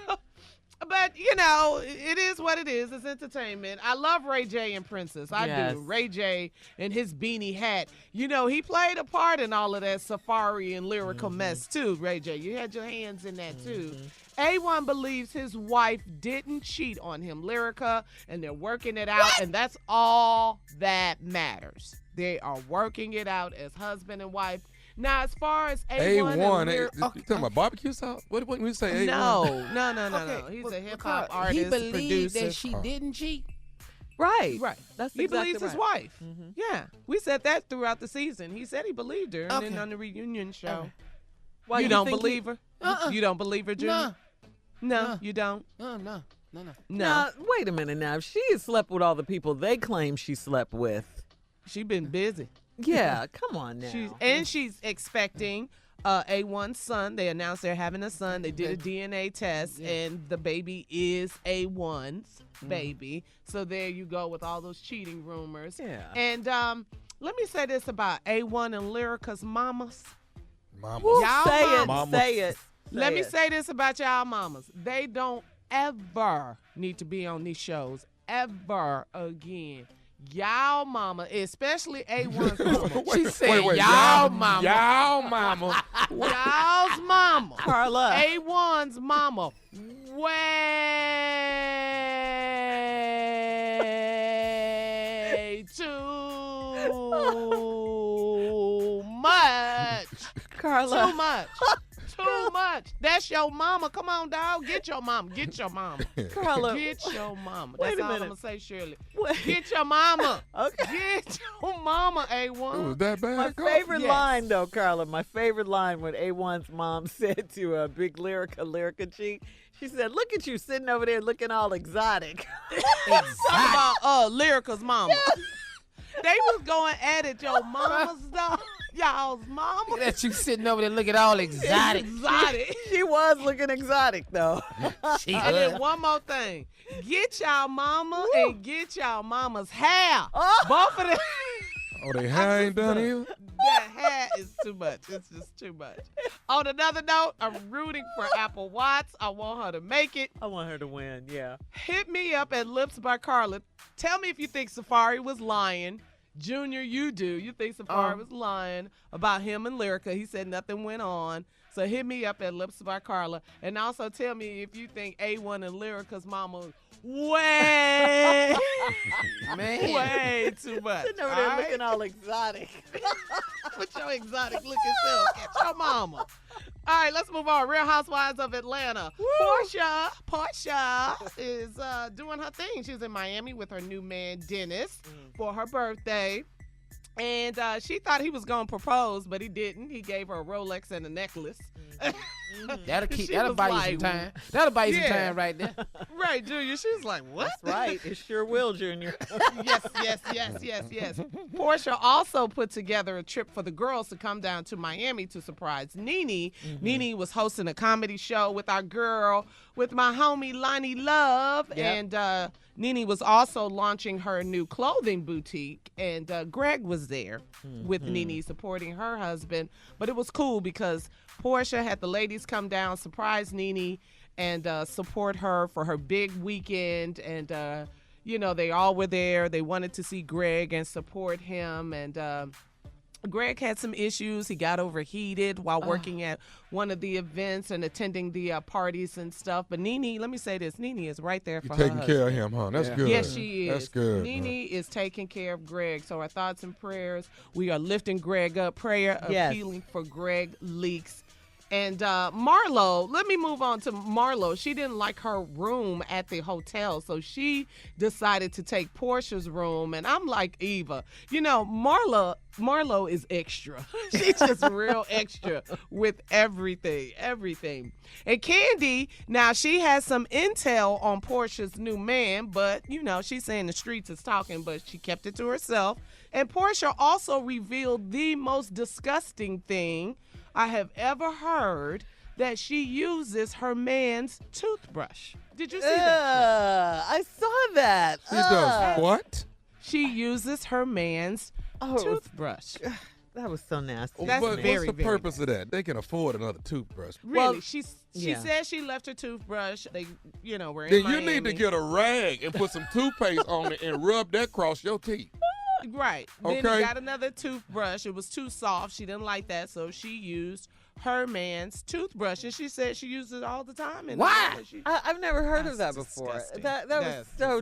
But, it is what it is. It's entertainment. I love Ray J and Princess. I do. Ray J and his beanie hat. He played a part in all of that safari and lyrical mess, too, Ray J. You had your hands in that, too. A1 believes his wife didn't cheat on him, Lyrica, and they're working it out, and that's all that matters. They are working it out as husband and wife. Now, as far as A1, you talking about barbecue sauce? What when you say A1? No. He's a hip hop artist, He believed producer. that she didn't cheat. Right. That's he exactly believes his right. wife. Yeah, we said that throughout the season. He said he believed her, and then on the reunion show. Why you you don't think believe her? You don't believe her, Junior? No, you don't. No. Now, wait a minute now. If she has slept with all the people they claim she slept with. She been busy. Yeah, come on now. She's expecting A1's son. They announced they're having a son. They did a DNA test, and the baby is A1's baby. So there you go with all those cheating rumors. Yeah. And let me say this about A1 and Lyrica's mamas. Mamas. Say it. Let me say this about y'all mamas. They don't ever need to be on these shows ever again. Y'all mama, especially A1's mama. She said, wait, y'all mama. Y'all mama. Y'all's mama. Carla. A1's mama. Way too much. Carla. Too much. Too much. That's your mama. Come on, dog. Get your mama. Get your mama. Carla. Get your mama. Wait That's a all I'm minute. going to say, Shirley. Wait. Get your mama. Okay. Get your mama, A1. It was that bad? My Carla? favorite line, though, Carla, my favorite line when A1's mom said to a big Lyrica cheek, she said, look at you sitting over there looking all exotic. Talking about Lyrica's mama. They was going at it, your mama's dog. Y'all's mama. That you sitting over there looking all exotic. She was looking exotic, though. And then one more thing. Get y'all mama and get y'all mama's hair. Both of them. Oh, they hair ain't done either? That hair is too much. It's just too much. On another note, I'm rooting for Apple Watts. I want her to make it. I want her to win, yeah. Hit me up at Lips by Carla. Tell me if you think Safari was lying. Junior, you do. You think Safari was lying about him and Lyrica. He said nothing went on. So hit me up at Lips by Carla. And also tell me if you think A1 and Lyrica's mama way too much. Sitting over there looking all exotic. With your exotic looking self. Get your mama. All right, let's move on. Real Housewives of Atlanta. Portia is doing her thing. She's in Miami with her new man, Dennis, for her birthday. And she thought he was going to propose, but he didn't. He gave her a Rolex and a necklace. That'll buy you some time. That'll buy you some time right there. Right, Junior. She was like, what? That's right. It sure will, Junior. Yes. Portia also put together a trip for the girls to come down to Miami to surprise Nene. Nene was hosting a comedy show with our girl, with my homie Lonnie Love. Yep. And Nene was also launching her new clothing boutique. And Greg was there with Nene supporting her husband. But it was cool because Portia had the ladies come down, surprise Nene, and support her for her big weekend. And, they all were there. They wanted to see Greg and support him. And Greg had some issues. He got overheated while working at one of the events and attending the parties and stuff. But Nene, let me say this, Nene is right there for her taking care of him, huh? That's good. Yes, she is. That's good. Nene is taking care of Greg. So our thoughts and prayers, we are lifting Greg up. Prayer of healing for Greg Leaks. And Marlo, let me move on to Marlo. She didn't like her room at the hotel, so she decided to take Portia's room. And I'm like, Eva, Marlo is extra. She's just real extra with everything. And Candy, now she has some intel on Portia's new man, but, she's saying the streets is talking, but she kept it to herself. And Portia also revealed the most disgusting thing I have ever heard, that she uses her man's toothbrush. Did you see that? I saw that. She does what? She uses her man's toothbrush. That was so nasty. That's what's very, the very purpose of that? They can afford another toothbrush. Really, she said she left her toothbrush. They, were in Then Miami. you need to get a rag and put some toothpaste on it and rub that across your teeth. Right. Okay. Then he got another toothbrush. It was too soft. She didn't like that, so she used her man's toothbrush, and she said she uses it all the time. And why? I've never heard of that before. That was so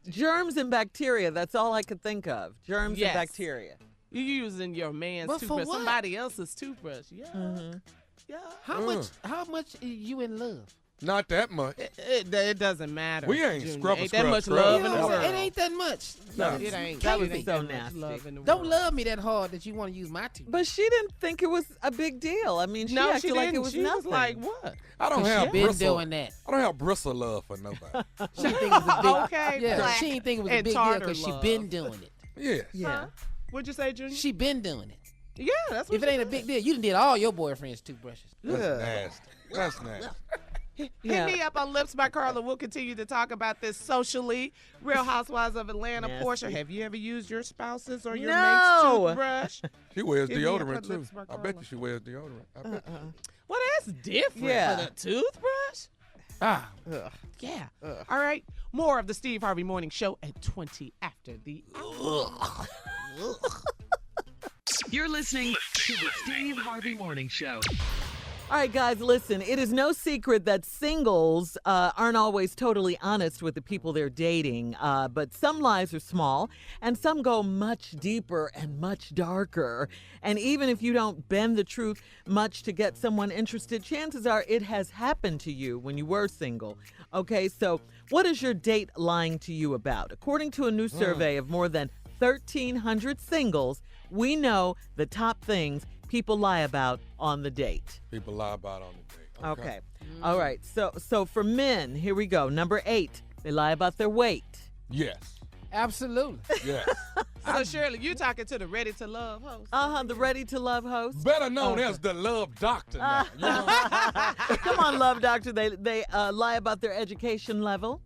germs and bacteria. That's all I could think of. Germs and bacteria. You're using your man's toothbrush, somebody else's toothbrush. Yeah. Mm-hmm. Yeah. How much you in love? Not that much. It doesn't matter. We ain't Ain't that much love in the world. It ain't that much. No, it ain't. That was ain't so that nasty. Love in the Don't world. love me that hard that you want to use my toothbrush. But she didn't think it was a big deal. I mean, she acted like it was nothing. Was like, what? I don't have been bristle. doing that. I don't have bristle love for nobody. She think it was a big okay. Yeah, she ain't think it was a big deal because she been doing it. Yes. Yeah. Huh? What'd you say, Junior? She been doing it. Yeah, that's what If it ain't a big deal, you done did all your boyfriend's toothbrushes. That's nasty. Hit me up on Lips by Carla. We'll continue to talk about this socially. Real Housewives of Atlanta. Nasty. Portia, have you ever used your spouse's or your mate's toothbrush? She wears Hit me up deodorant on too. Lips by I bet Carla. you she wears deodorant. I bet you. Well, that's different. Yeah. For the toothbrush? Yeah. All right. More of the Steve Harvey Morning Show at 20 after the hour. You're listening to the Steve Harvey Morning Show. All right, guys, listen. It is no secret that singles aren't always totally honest with the people they're dating, but some lies are small, and some go much deeper and much darker. And even if you don't bend the truth much to get someone interested, chances are it has happened to you when you were single. Okay, so what is your date lying to you about? According to a new survey of more than 1,300 singles, we know the top things people lie about on the date. People lie about on the date. Okay. All right. So for men, here we go. Number 8, they lie about their weight. Yes. Absolutely. Yes. So, Shirley, you talking to the Ready to Love host? The Ready to Love host. Better known as the Love Doctor now. You know? Come on, Love Doctor. They lie about their education level.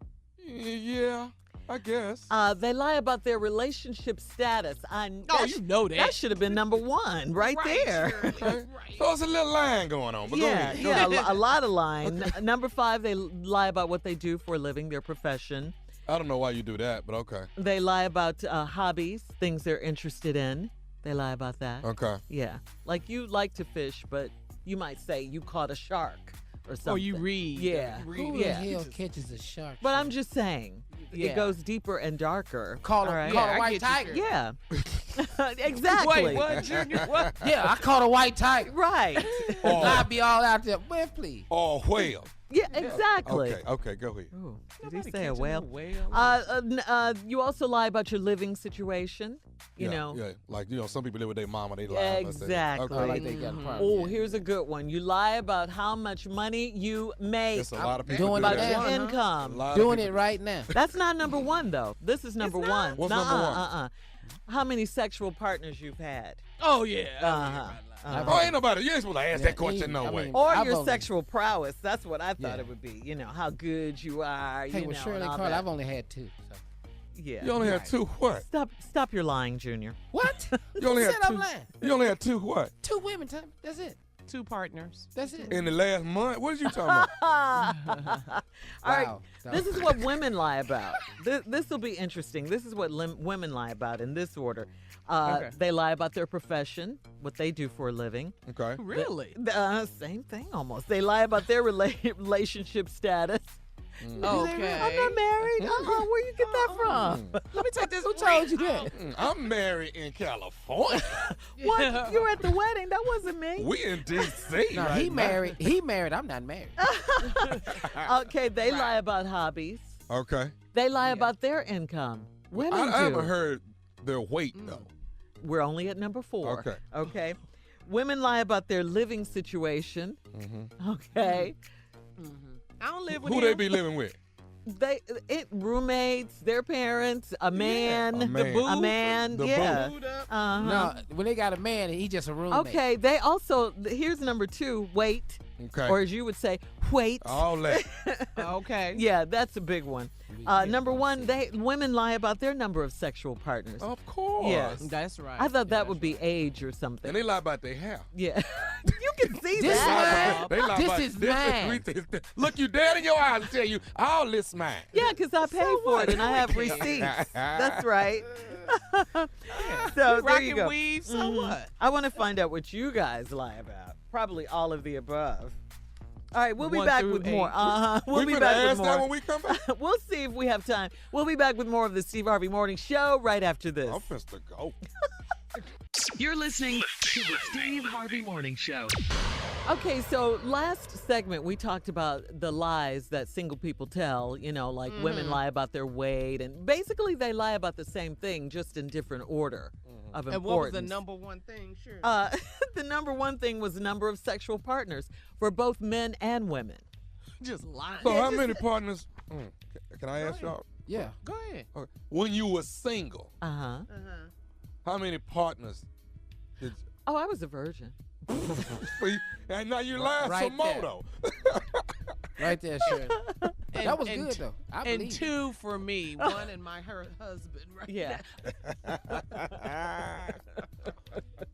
Yeah, I guess. They lie about their relationship status. You know that. That should have been number 1 right there. Okay. So it's a little lying going on. But Yeah, go ahead. a lot of lying. Number 5, they lie about what they do for a living, their profession. I don't know why you do that, but okay. They lie about hobbies, things they're interested in. They lie about that. Okay. Yeah. Like you like to fish, but you might say you caught a shark or something. Or you read. Yeah. Who the hell catches a shark? But I'm just saying, Yeah. it goes deeper and darker. Call a right? white tiger. Yeah. Exactly. Wait, what, Junior? What? Yeah, I caught a white tiger. Right. I'll be all out there. Man, please. Oh, whale. Yeah, exactly. Okay, go ahead. Ooh, did he say a whale? whale? You also lie about your living situation. You know. Yeah, like, some people live with their mama, they lie. Exactly. Okay. Like they got a problem. Oh, here's a good one. You lie about how much money you make. There's a lot of people doing do about that. your income. Doing it right now. That's not number one, though. This is number one. What's number one? How many sexual partners you've had? Oh, yeah. Oh, ain't nobody. You ain't supposed to ask that question no way. Or I've your only- sexual prowess. That's what I thought it would be. You know, how good you are. Hey, you with know, Shirley and all Carla, that. I've only had 2. So. Yeah. You only had 2 what? Stop your lying, Junior. What? You only Who had said 2. I'm lying? You only had 2 what? 2 women, Tom. That's it. 2 partners. That's it. In the last month? What are you talking about? All right. Wow. This is what women lie about. This will be interesting. This is what women lie about in this order. Okay. They lie about their profession, what they do for a living. Okay. Really? Same thing almost. They lie about their relationship status. Okay. I'm not married. Where you get that from? Let me take this. Who told you that? I'm married in California. What? You were at the wedding. That wasn't me. We in D.C. No, right he now. married. He married. I'm not married. Okay, they lie about hobbies. Okay. They lie about their income. Women I do. haven't heard their weight, though. We're only at number 4. Okay. Okay. Women lie about their living situation. Mm-hmm. Okay. I don't live with Who him. they be living with? Roommates, their parents, a man, A man. a man, The yeah. boo. Uh-huh. No, when they got a man, he just a roommate. Okay, they also, here's number 2, weight, Okay. or as you would say, weight. All that. Okay. Yeah, that's a big one. Number 1, women lie about their number of sexual partners. Of course. Yes. That's right. I thought that would be age or something. And they lie about their hair. Yeah. You can see This that. They lie This about is mine. Look you dead in your eyes and tell you, all this mine. Yeah, because I paid for it and I have receipts. That's right. So there you go. Weave, so what? I want to find out what you guys lie about. Probably all of the above. All right, we'll be 1 back through with 8. more. We'll be finna back with ask that more. when we come back. We'll see if we have time. We'll be back with more of the Steve Harvey Morning Show right after this. I'm finna to go. You're listening to the Steve Harvey Morning Show. Okay, so last segment we talked about the lies that single people tell, like women lie about their weight, and basically they lie about the same thing, just in different order of importance. And what was the number 1 thing? Sure. The number 1 thing was the number of sexual partners for both men and women. Just lying. So how many partners? Can I ask y'all? Yeah. Go ahead. Okay. When you were single, how many partners did you? Oh, I was a virgin. See, and now you lying Right some more there. though. Right there, Shirley. That was good though. I And believe 2 for me. 1 and my husband. Right. Yeah.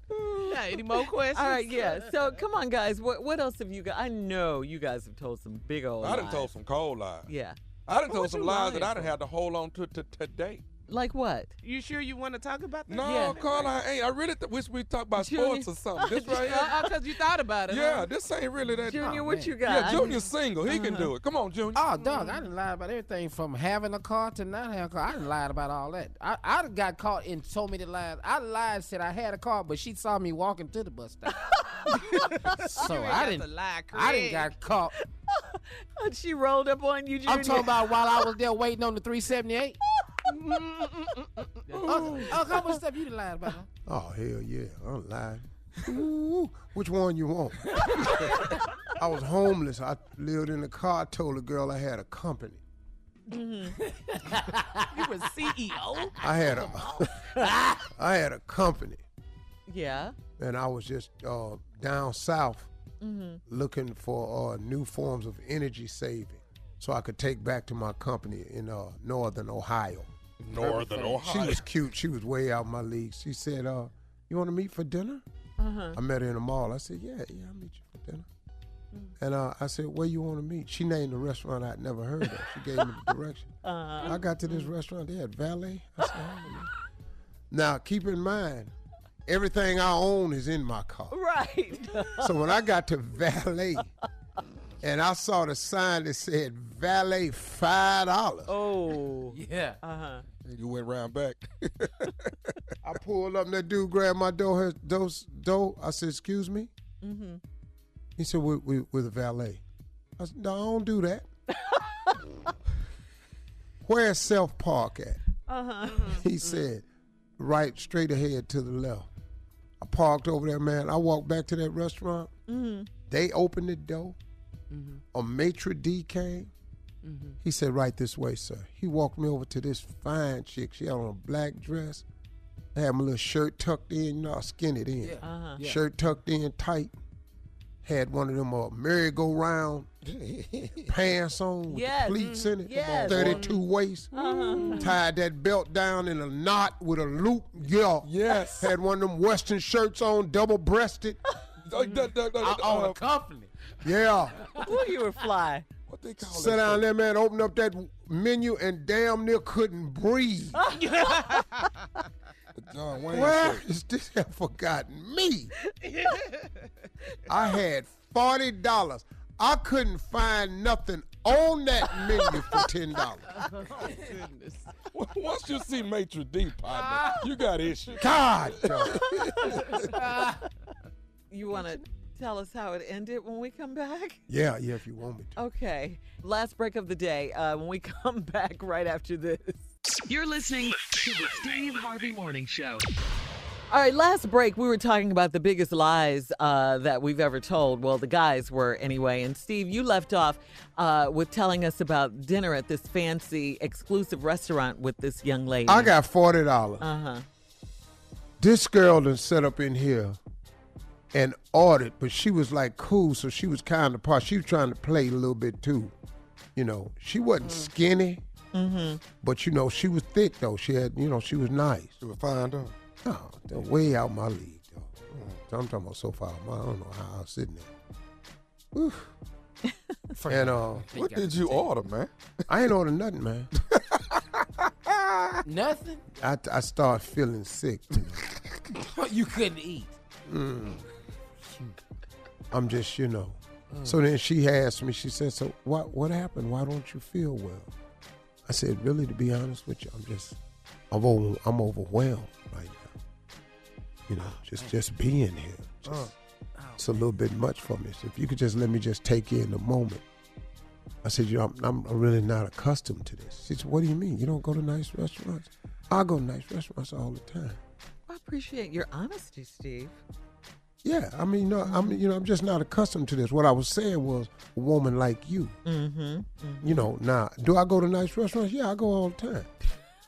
Yeah. Any more questions? All right, yeah. So come on, guys. What else have you got? I know you guys have told some big old I done lies. told some cold lies. Yeah. I done What told some you lies that lying I done for? had to hold on to today. Like what? You sure you want to talk about that? No, Yeah. Carla, I ain't. I really wish we talk about Junior. sports or something. This right here. Because you thought about it. Yeah, huh? this ain't really that. Junior, Oh, what man. you got? Yeah, Junior's single. He can do it. Come on, Junior. Oh, dog, I done lied about everything from having a car to not having a car. I done lied about all that. I done got caught in so many lies. I lied, said I had a car, but she saw me walking to the bus stop. So I didn't got caught. And she rolled up on you, Junior. I'm talking about while I was there waiting on the 378. How much stuff you done lied about? Huh? Oh, hell yeah. I'm lying. Ooh, which one you want? I was homeless. I lived in a car. I told the girl I had a company. You were CEO? I had a company. Yeah. And I was just down south looking for new forms of energy saving so I could take back to my company in northern Ohio. Northern Ohio. She was cute. She was way out my league. She said, you want to meet for dinner? I met her in the mall. I said, yeah, I'll meet you for dinner. And I said, where you want to meet? She named the restaurant I'd never heard of. She gave me the direction. I got to this restaurant. They had valet. I said, now, keep in mind, everything I own is in my car. Right. So when I got to valet, and I saw the sign that said valet $5. Oh. Yeah. You went round back. I pulled up and that dude grabbed my door. I said, excuse me? Mm-hmm. He said, we're the valet. I said, no, I don't do that. Where's self-park at? He said, right straight ahead to the left. I parked over there, man. I walked back to that restaurant. They opened the door. A maitre d' came. He said, right this way, sir. He walked me over to this fine chick. She had on a black dress. I had my little shirt tucked in. You know, I skinned it in. Yeah. Shirt tucked in tight. Had one of them merry-go-round pants on with the pleats in it. Yes. 32 waist. Tied that belt down in a knot with a loop. Yeah. Yes. Had one of them Western shirts on, double-breasted. On a company. Yeah. Ooh, you were fly. What they call Sat down there, man, opened up that menu and damn near couldn't breathe. John Wayne Where shirt. is this have forgotten me? I had $40. I couldn't find nothing on that menu for $10. Oh, goodness. Once you see maitre d', partner, you got issues. God, You want to tell us how it ended when we come back? Yeah, if you want me to. Okay. Last break of the day when we come back right after this. You're listening to the Steve Harvey Morning Show. All right, last break, we were talking about the biggest lies that we've ever told. Well, the guys were anyway. And Steve, you left off with telling us about dinner at this fancy exclusive restaurant with this young lady. I got $40. This girl done set up in here and ordered, but she was like cool, so she was kind of part. She was trying to play a little bit too. You know, she wasn't skinny, but you know, she was thick though. She had, you know, she was nice. She was fine though. No, they're way out my league though. So I'm talking about so far. I don't know how I was sitting there. Oof. And what did you order, man? I ain't order nothing, man. Nothing? I started feeling sick. You know. You couldn't eat. I'm just, you know. So then she asked me, she said, so what happened? Why don't you feel well? I said, really, to be honest with you, I'm overwhelmed right now. You know, just being here. It's a little bit much for me. So if you could just let me just take in the moment. I said, you know, I'm really not accustomed to this. She said, what do you mean? You don't go to nice restaurants? I go to nice restaurants all the time. I appreciate your honesty, Steve. Yeah, I mean, no, I'm just not accustomed to this. What I was saying was a woman like you. You know, now, do I go to nice restaurants? Yeah, I go all the time.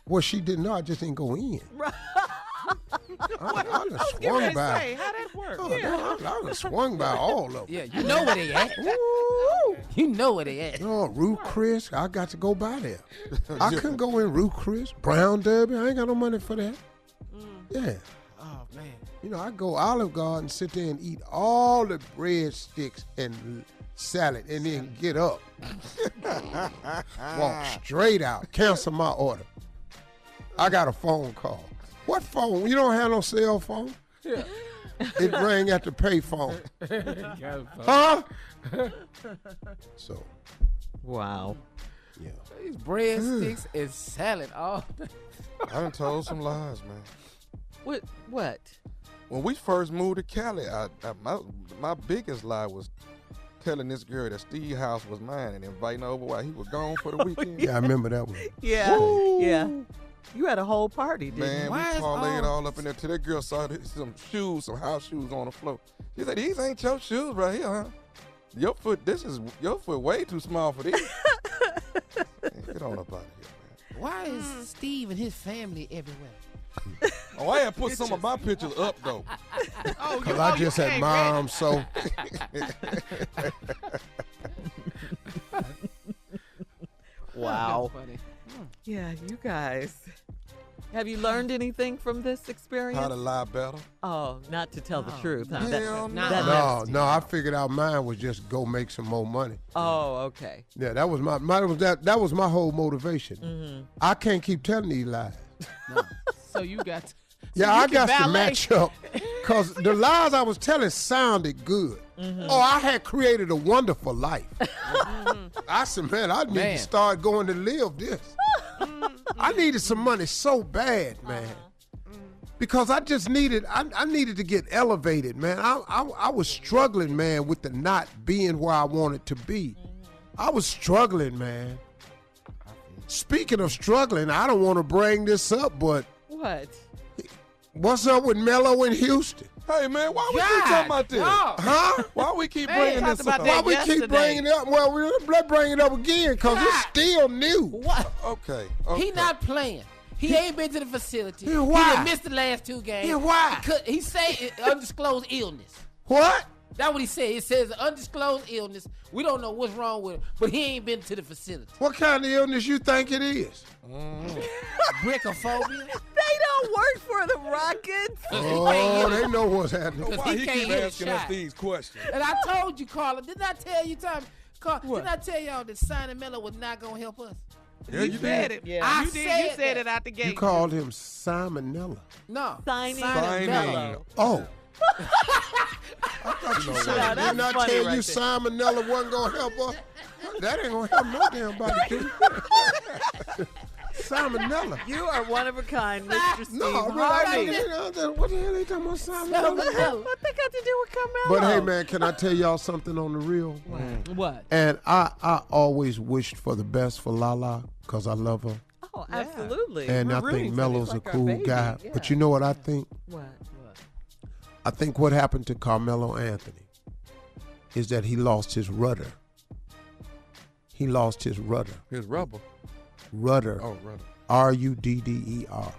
Well, she didn't know. I just didn't go in. I done swung by. Say, how that work? I done swung by all of them. Yeah, you know where they at. You know where they at. No, Ruth Chris, I got to go by there. I couldn't go in Ruth Chris, Brown Derby. I ain't got no money for that. Yeah. Oh, man. You know, I go Olive Garden, sit there and eat all the breadsticks and salad, and then get up. Walk straight out. Cancel my order. I got a phone call. What phone? You don't have no cell phone? Yeah. It rang at the pay phone. Huh? So. Wow. Yeah. These breadsticks and salad all day. I done told some lies, man. What? When we first moved to Cali, my biggest lie was telling this girl that Steve's house was mine and inviting her over while he was gone for the weekend. Yeah, I remember that one. Yeah. Woo! Yeah. You had a whole party, didn't you? Man, we parlayed all up in there till that girl saw some shoes, some house shoes on the floor. She said, these ain't your shoes right here, huh? Your foot way too small for these. Man, get on up out of here, man. Why is Steve and his family everywhere? Oh, I had put some of my pictures up, though. Because I just had mom, so. Wow. Yeah, you guys. Have you learned anything from this experience? How to lie better. Oh, not to tell the truth. Huh? Hell No, I figured out mine was just go make some more money. Oh, okay. Yeah, that was that was my whole motivation. Mm-hmm. I can't keep telling these lies. So you got to. Yeah, I got to match up because the lies I was telling sounded good. Mm-hmm. Oh, I had created a wonderful life. I said, man, I need to start going to live this. I needed some money so bad, man. Because I just needed, I needed to get elevated, man. I was struggling, man, with the not being where I wanted to be. I was struggling, man. Speaking of struggling, I don't want to bring this up, but what? What's up with Melo in Houston? Hey, man, why we keep talking about this? Huh? Why we keep bringing this up? Why we keep bringing it up? Well, let's bring it up again because it's still new. What? Okay. He not playing. He ain't been to the facility. Yeah, why? He done missed the last 2 games. Yeah, why? He say undisclosed illness. What? That's what he said. It says undisclosed illness. We don't know what's wrong with him, but he ain't been to the facility. What kind of illness you think it is? Brickophobia. They don't work for the Rockets. Oh, they know what's happening. Why he keep asking us these questions? And I told you, Carla, didn't I tell you, Tommy? Didn't I tell y'all that signing Melo was not going to help us? Yeah, you said did. it. Yeah. You said it out the gate. You called him Salmonella. No. Signing Melo. Oh. I thought you said, didn't I tell you Salmonella wasn't going to help us? That ain't going to help no damn body, dude. Salmonella. You are one of a kind, Mr. Steve Harvey. What the hell are they talking about Salmonella? What they got to do with Carmelo? But hey, man, can I tell y'all something on the real? What? And I always wished for the best for Lala because I love her. Oh, absolutely. And I think Melo's a cool guy. Yeah. But you know what I think? What? I think what happened to Carmelo Anthony is that he lost his rudder. He lost his rudder. His rubber. Rudder. Oh, rudder. R-U-D-D-E-R.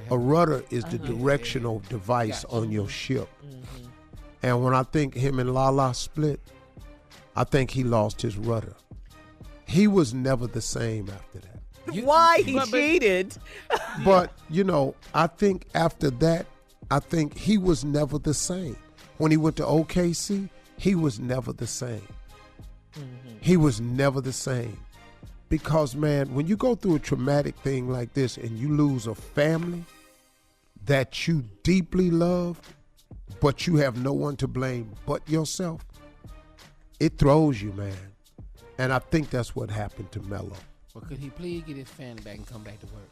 A rudder is the directional device on your ship. Mm-hmm. And when I think him and Lala split, I think he lost his rudder. He was never the same after that. Why he cheated? But, you know, I think after that, I think he was never the same. When he went to OKC, he was never the same. Mm-hmm. He was never the same. Because, man, when you go through a traumatic thing like this and you lose a family that you deeply loved, but you have no one to blame but yourself, it throws you, man. And I think that's what happened to Melo. Well, could he please get his family back and come back to work?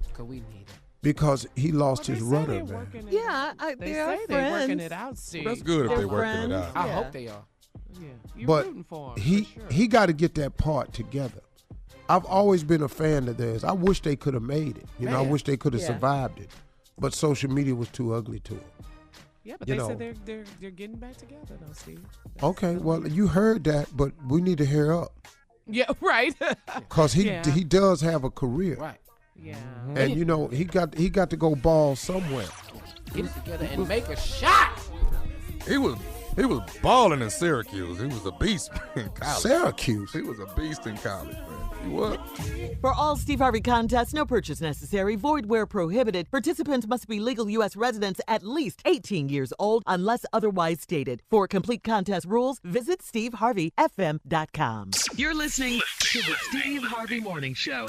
Because we need him. Because he lost his rudder, man. Yeah, they are say friends. they're working it out, Steve. Well, that's good if they're working it out. I hope they are. Yeah, you're but rooting for him, he got to get that part together. I've always been a fan of theirs. I wish they could have made it. You know, I wish they could have survived it. But social media was too ugly to them. Yeah, but they said they're getting back together, though, Steve. Okay, well, you heard that, but we need to hear up. Yeah, right. Because he does have a career. Right. Yeah. And, you know, he got to go ball somewhere. Get it together and make a shot. He was balling in Syracuse. He was a beast in college. Syracuse? He was a beast in college, man. He was. For all Steve Harvey contests, no purchase necessary, void where prohibited. Participants must be legal U.S. residents at least 18 years old unless otherwise stated. For complete contest rules, visit SteveHarveyFM.com. You're listening to the Steve Harvey Morning Show.